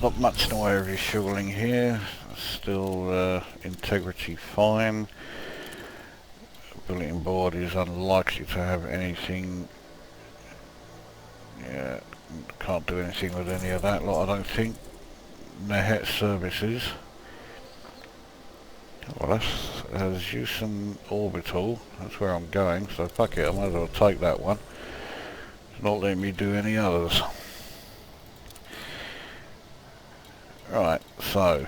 A: Not much in the way of refueling here. Still integrity fine. Bulletin board is unlikely to have anything. Yeah, can't do anything with any of that lot, I don't think. Nahet services. Well, that's Houston Orbital. That's where I'm going, so fuck it, I might as well take that one. It's not letting me do any others. Right, so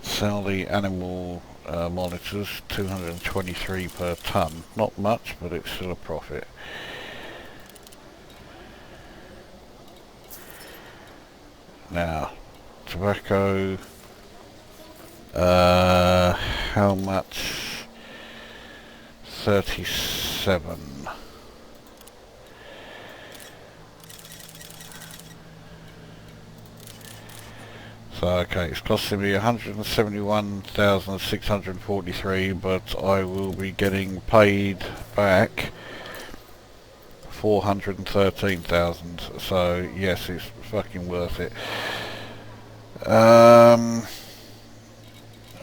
A: sell the animal monitors, 223 per ton. Not much, but it's still a profit. Now, tobacco, how much? 37. So, okay, it's costing me 171,643, but I will be getting paid back 413,000, so yes, it's fucking worth it.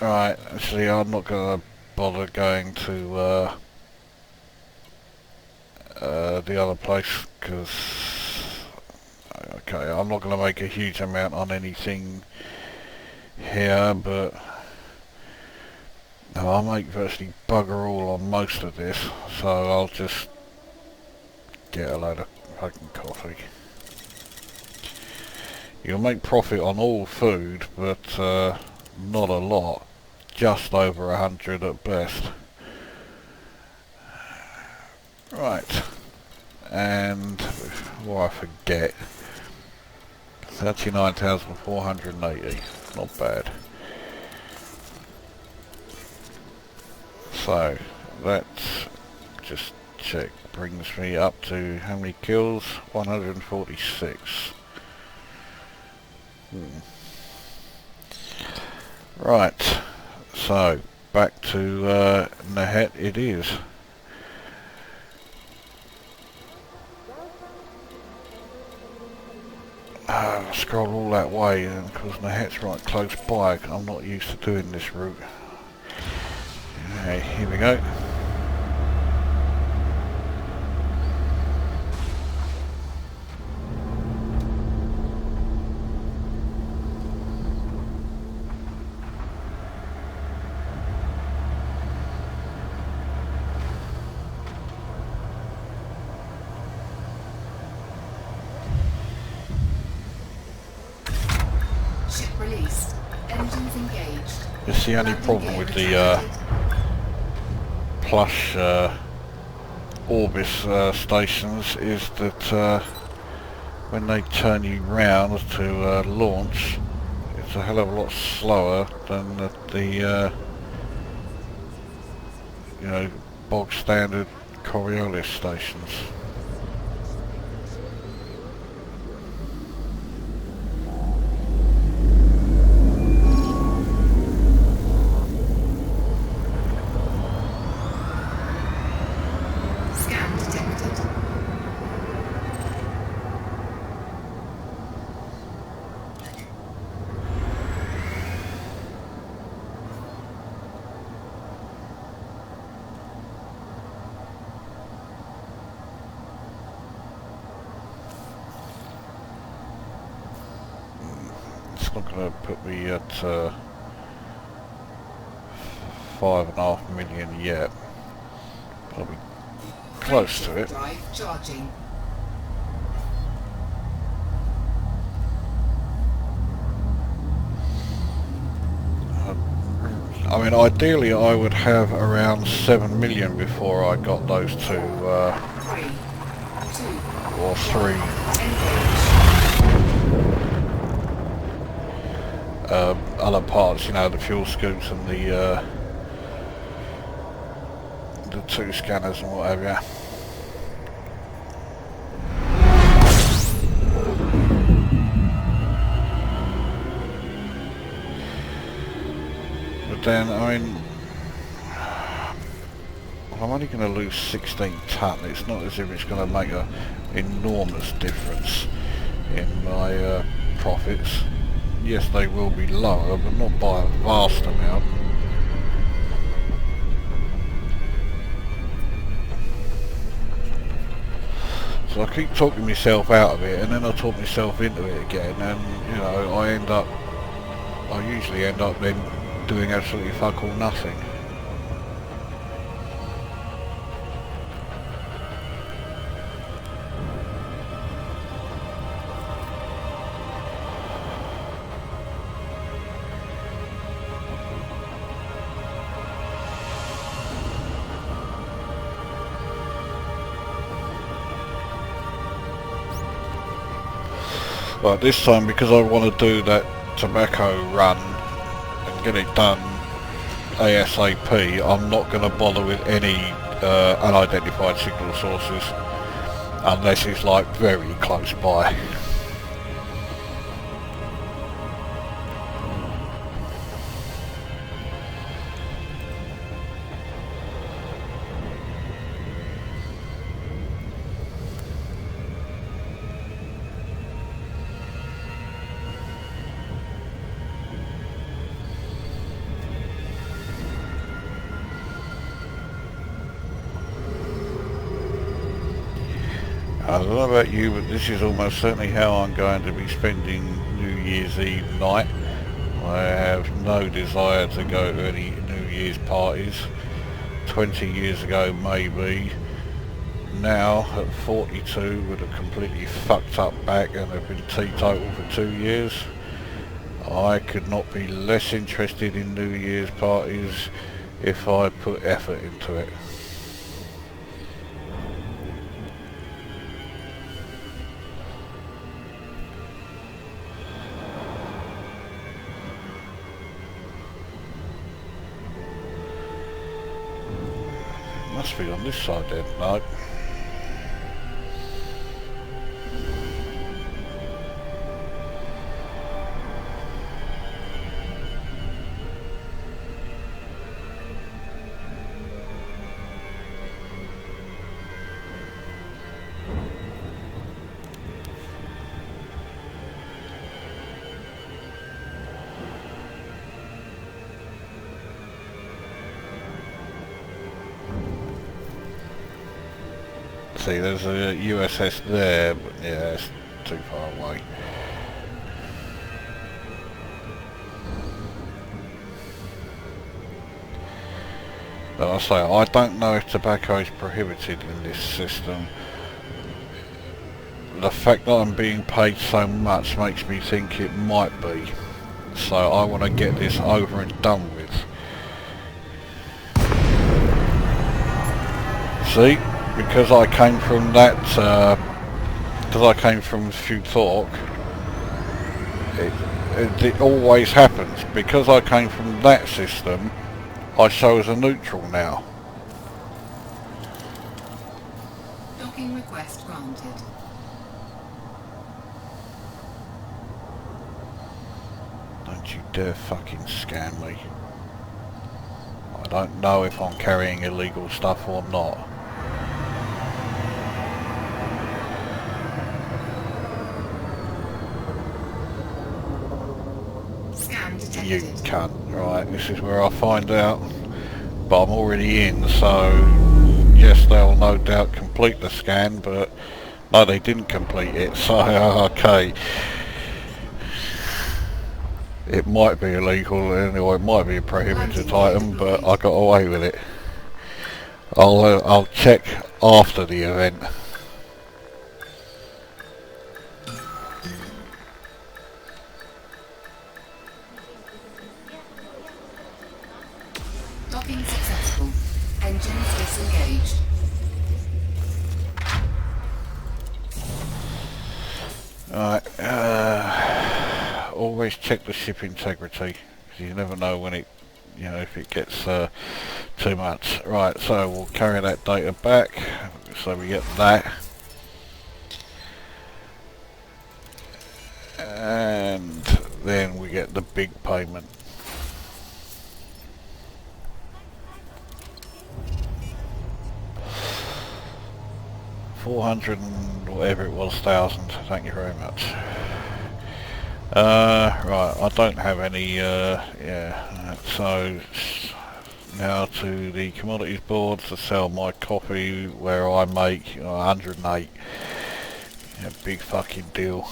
A: Right, actually I'm not going to bother going to the other place, because okay, I'm not going to make a huge amount on anything here, but no, I'll make virtually bugger all on most of this, so I'll just get a load of fucking coffee. You'll make profit on all food, but not a lot. Just over 100 at best. Right. And before I forget, 39,480. Not bad. So that's just check. Brings me up to how many kills? 146. Right, so back to Nahet it is. Scroll all that way, and because Nahet's right close by, I'm not used to doing this route. Okay, here we go.
B: Released. Engines engaged.
A: It's the only problem with the plush Orbis stations is that when they turn you round to launch, it's a hell of a lot slower than the you know, bog standard Coriolis stations.
B: Scan detected.
A: It's not going to put me at 5.5 million yet. Probably close to it.
B: Drive charging.
A: I mean, ideally I would have around 7 million before I got those two,
B: 3, 2,
A: or 3 other parts, you know, the fuel scoops and the 2 scanners and what have you. But then, I mean, I'm only going to lose 16 tonne. It's not as if it's going to make an enormous difference in my profits. Yes, they will be lower, but not by a vast amount. So I keep talking myself out of it, and then I talk myself into it again, and you know, I usually end up then doing absolutely fuck all nothing. But this time, because I want to do that tobacco run and get it done ASAP, I'm not going to bother with any unidentified signal sources unless it's like very close by. I don't know about you, but this is almost certainly how I'm going to be spending New Year's Eve night. I have no desire to go to any New Year's parties. 20 years ago maybe. Now at 42 with a completely fucked up back and have been teetotal for 2 years, I could not be less interested in New Year's parties if I put effort into it. Must be on this side then, no. See, there's a USS there, but yeah, it's too far away. But I say, I don't know if tobacco is prohibited in this system. The fact that I'm being paid so much makes me think it might be. So I want to get this over and done with. See? because I came from that, because I came from Zotac, it always happens. Because I came from that system, I show as a neutral now.
B: Docking request granted.
A: Don't you dare fucking scam me. I don't know if I'm carrying illegal stuff or not.
B: Scan detected.
A: You cunt. Right, this is where I find out. But I'm already in, so yes, they'll no doubt complete the scan, but no, they didn't complete it, so okay. It might be illegal, or it might be a prohibited item, but I got away with it. I'll check after the event.
B: Docking successful. Engines disengaged.
A: Alright, always check the ship integrity, because you never know when it, you know, if it gets too much. Right, so we'll carry that data back, so we get that. And then we get the big payment. $400 and whatever it was, thousand. Thank you very much. Right, I don't have any, yeah, so now to the commodities board to sell my coffee, where I make 108. Yeah, big fucking deal.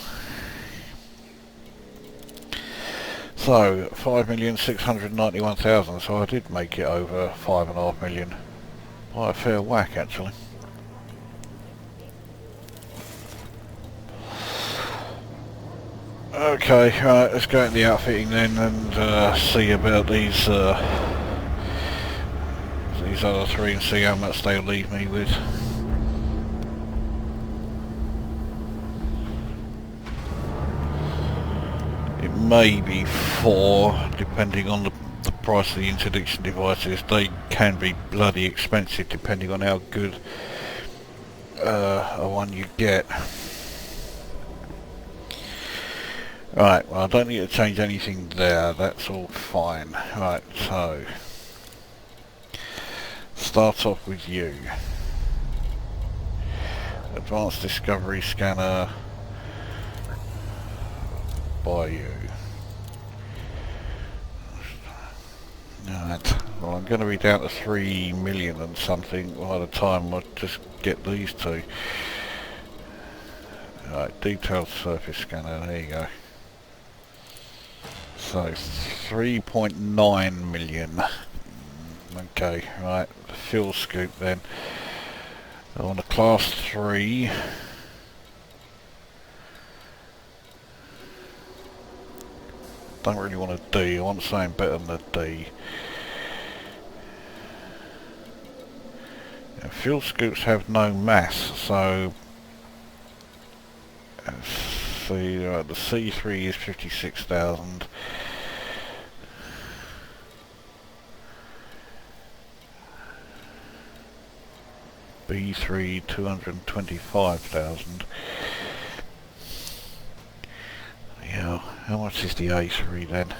A: So, 5,691,000, so I did make it over 5.5 million. By a fair whack, actually. Okay, right, let's go into the outfitting then and see about these other three and see how much they'll leave me with. It may be 4, depending on the price of the interdiction devices. They can be bloody expensive depending on how good a one you get. Right, well I don't need to change anything there, that's all fine. Right, so start off with you. Advanced Discovery Scanner by you. Right, well I'm going to be down to 3 million and something by the time I just get these two. Right, detailed surface scanner, there you go. So 3.9 million. Okay, right, fuel scoop then. I want a class 3. Don't really want a D, I want something better than a D. Now, fuel scoops have no mass, so let's see, right, the C3 is 56,000. B3 225,000. Yeah, how much is the A3 then?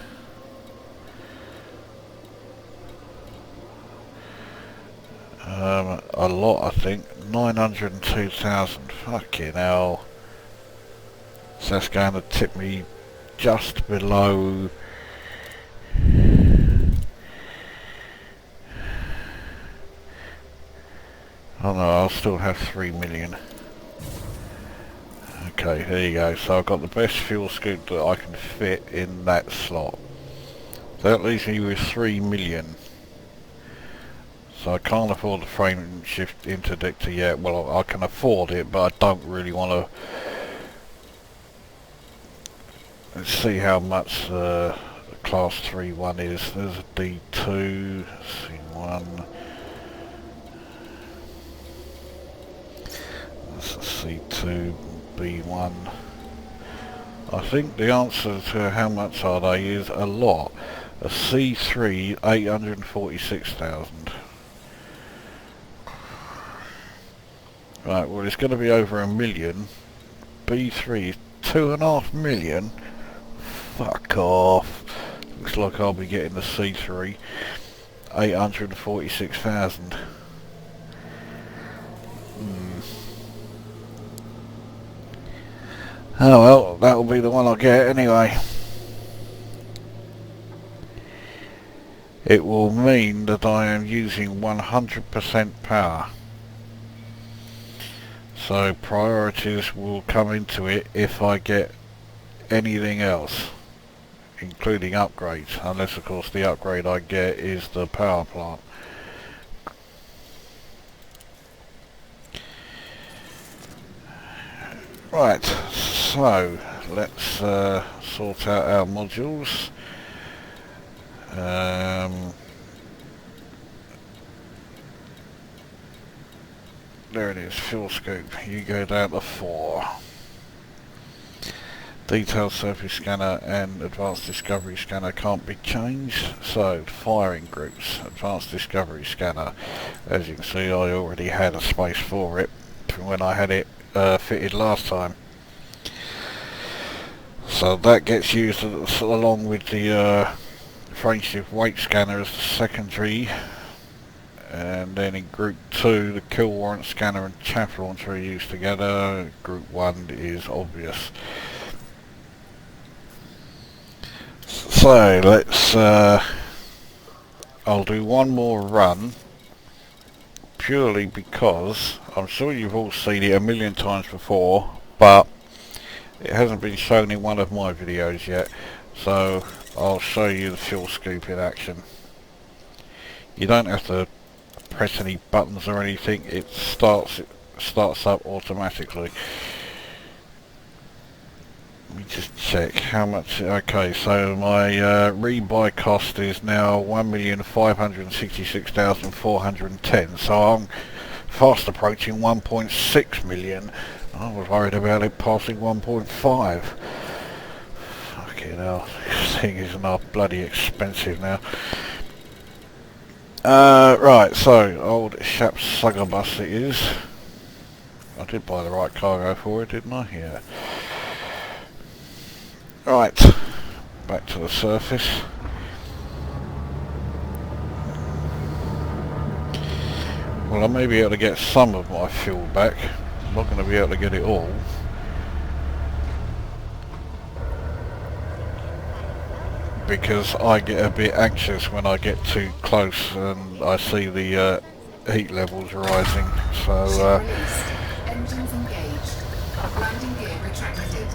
A: A lot, I think. 902,000. Fucking hell. So that's going to tip me just below. Oh no, I'll still have 3 million. Okay, there you go. So I've got the best fuel scoop that I can fit in that slot. So that leaves me with 3 million. So I can't afford the frame shift interdictor yet. Well, I can afford it, but I don't really want to. Let's see how much the class 3 one is. There's a D2, C1. C2, B1. I think the answer to how much are they is a lot. A C3, 846,000. Right, well it's going to be over a million. B3 is 2.5 million. Fuck off. Looks like I'll be getting the C3. 846,000. Oh well, that'll be the one I'll get anyway. It will mean that I am using 100% power. So priorities will come into it if I get anything else, including upgrades, unless of course the upgrade I get is the power plant. Right, so let's sort out our modules. There it is, fuel scoop. You go down to 4. Detailed surface scanner and advanced discovery scanner can't be changed. So firing groups, advanced discovery scanner. As you can see, I already had a space for it from when I had it fitted last time. So that gets used along with the frameshift weight scanner as the secondary. And then in group 2 the kill warrant scanner and chaff launcher are used together. Group 1 is obvious. So let's I'll do one more run, purely because I'm sure you've all seen it a million times before, but it hasn't been shown in one of my videos yet, so I'll show you the fuel scoop in action. You don't have to press any buttons or anything, it starts up automatically. Let me just check how much. Okay, so my rebuy cost is now 1,566,410, so I'm fast approaching 1.6 million. I was worried about it passing 1.5. Fucking hell, this thing is not bloody expensive now. Right, so old Shap Suggerbus it is. I did buy the right cargo for it, didn't I? Yeah. Right, back to the surface. Well, I may be able to get some of my fuel back. I'm not going to be able to get it all. Because I get a bit anxious when I get too close and I see the heat levels rising. So,
B: engines engaged. Landing gear retracted.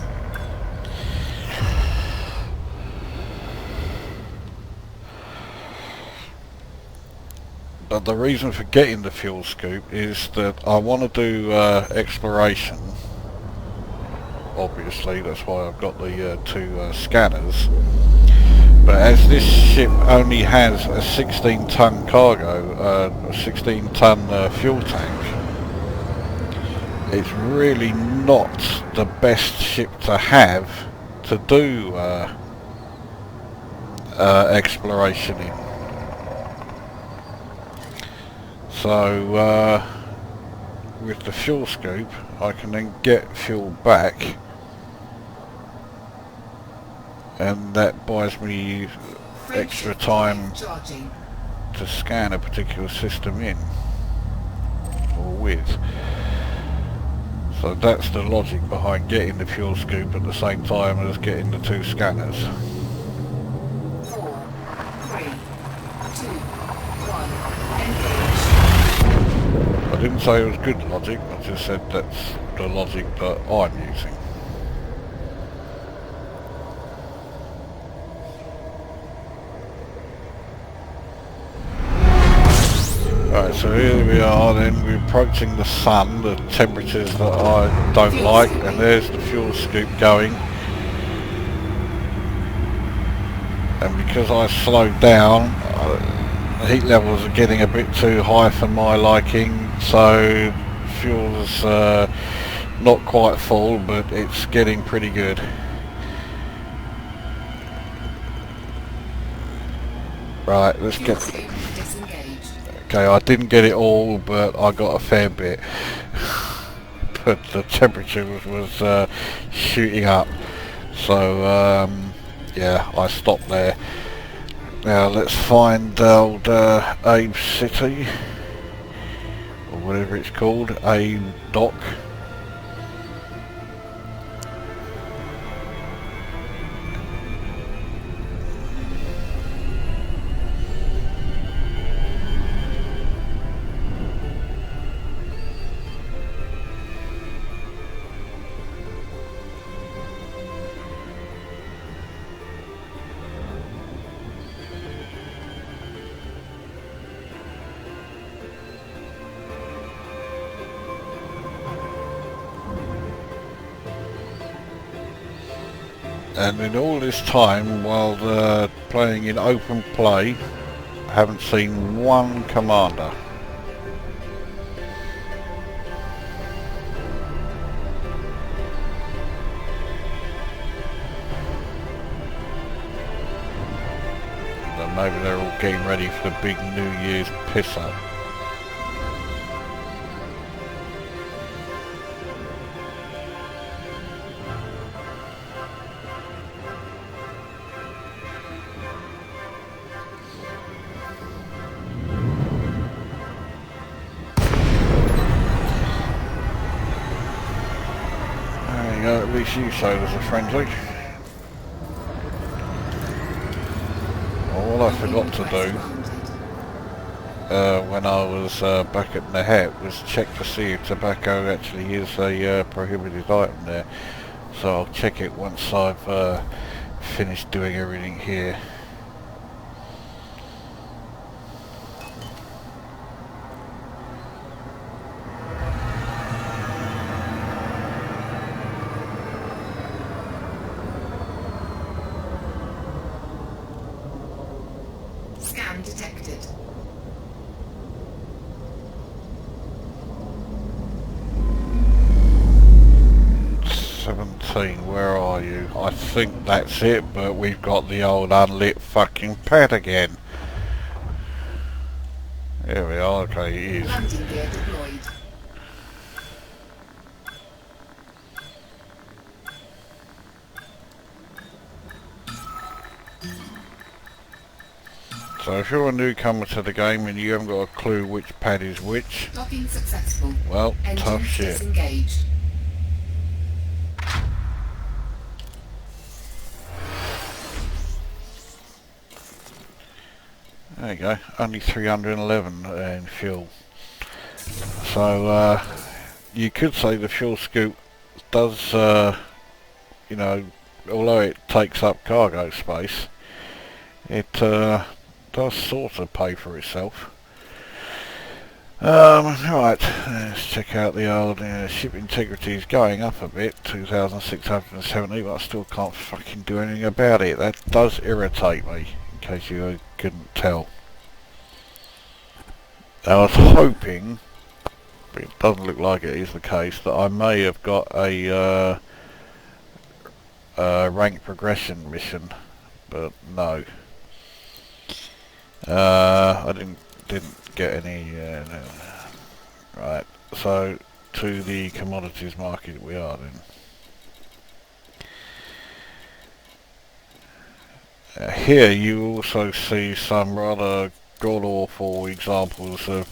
A: but the reason for getting the fuel scoop is that I want to do exploration. Obviously, that's why I've got the 2 scanners. But as this ship only has a 16-ton cargo, a 16-ton fuel tank, it's really not the best ship to have to do exploration in. So with the fuel scoop I can then get fuel back, and that buys me extra time to scan a particular system in or with. So that's the logic behind getting the fuel scoop at the same time as getting the 2 scanners.
B: 4, 3, 2, 1, engage.
A: I didn't say it was good logic, I just said that's the logic that I'm using. Right, so here we are then, we're approaching the sun, the temperatures that I don't like, and there's the fuel scoop going. And because I slowed down, the heat levels are getting a bit too high for my liking, so fuel's Not quite full, but it's getting pretty good. Right, let's get... Okay, I didn't get it all, but I got a fair bit. But the temperature was shooting up. So, yeah, I stopped there. Now let's find old Abe City, or whatever it's called, Abe Dock. And in all this time, while playing in open play, I haven't seen one commander. And maybe they're all getting ready for the big New Year's piss up. At least you say there's a friendly. All I forgot to do when I was back at the Hat was check to see if tobacco actually is a prohibited item there. So I'll check it once I've finished doing everything here.
B: Scam detected.
A: Where are you? I think that's it, but we've got the old unlit fucking pad again. There we are, okay, it is.
B: Landing gear deployed.
A: So if you're a newcomer to the game and you haven't got a clue which pad is which,
B: Docking successful.
A: well,
B: Engines
A: tough shit.
B: disengaged.
A: There you go, only 311 in fuel. So you could say the fuel scoop does, you know, although it takes up cargo space, it does sort of pay for itself. Right, let's check out the old ship integrity is going up a bit, 2,670, but I still can't fucking do anything about it. That does irritate me, in case you couldn't tell. I was hoping, but it doesn't look like it is the case, that I may have got a rank progression mission, but no. I didn't get any. No. Right, so to the commodities market we are then. Here you also see some rather god-awful examples of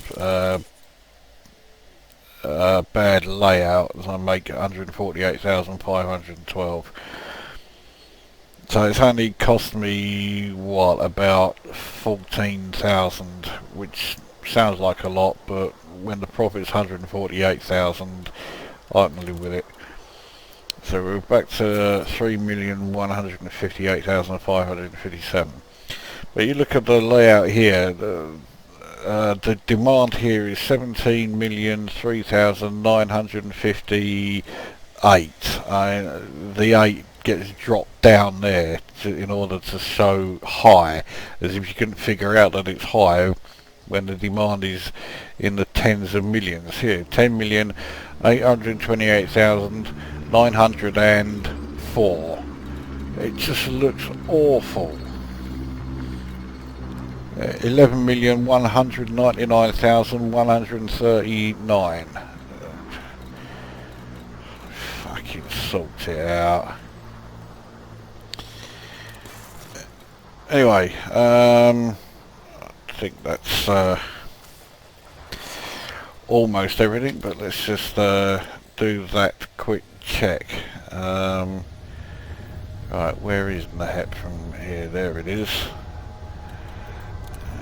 A: bad layout, as I make 148,512. So it's only cost me, what, about 14,000, which sounds like a lot, but when the profit's 148,000, I can live with it. So we're back to 3,158,557. But you look at the layout here, the demand here is 17,003,958. The 8 gets dropped down there in order to show high, as if you couldn't figure out that it's high when the demand is in the tens of millions here. 10,828,904. It just looks awful. 11,199,139. Fucking sort it out. Anyway, I think that's almost everything, but let's just do that quick check. Right, where is Nahat from here? There it is.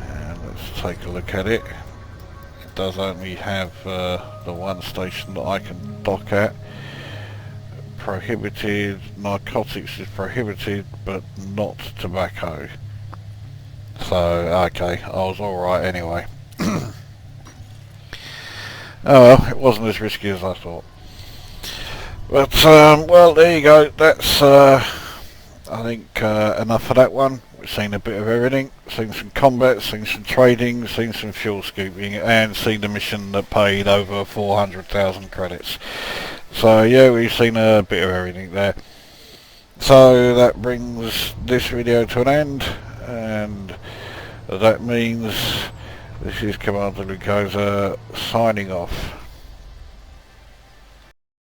A: And let's take a look at it. It does only have the one station that I can dock at. Prohibited, narcotics is prohibited, but not tobacco. So, okay, I was alright anyway. Oh well, it wasn't as risky as I thought. But, well, there you go. That's, I think, enough for that one. We've seen a bit of everything. Seen some combat, seen some trading, seen some fuel scooping, and seen the mission that paid over 400,000 credits. So, yeah, we've seen a bit of everything there. So, that brings this video to an end, and that means this is Commander Lukozer signing off.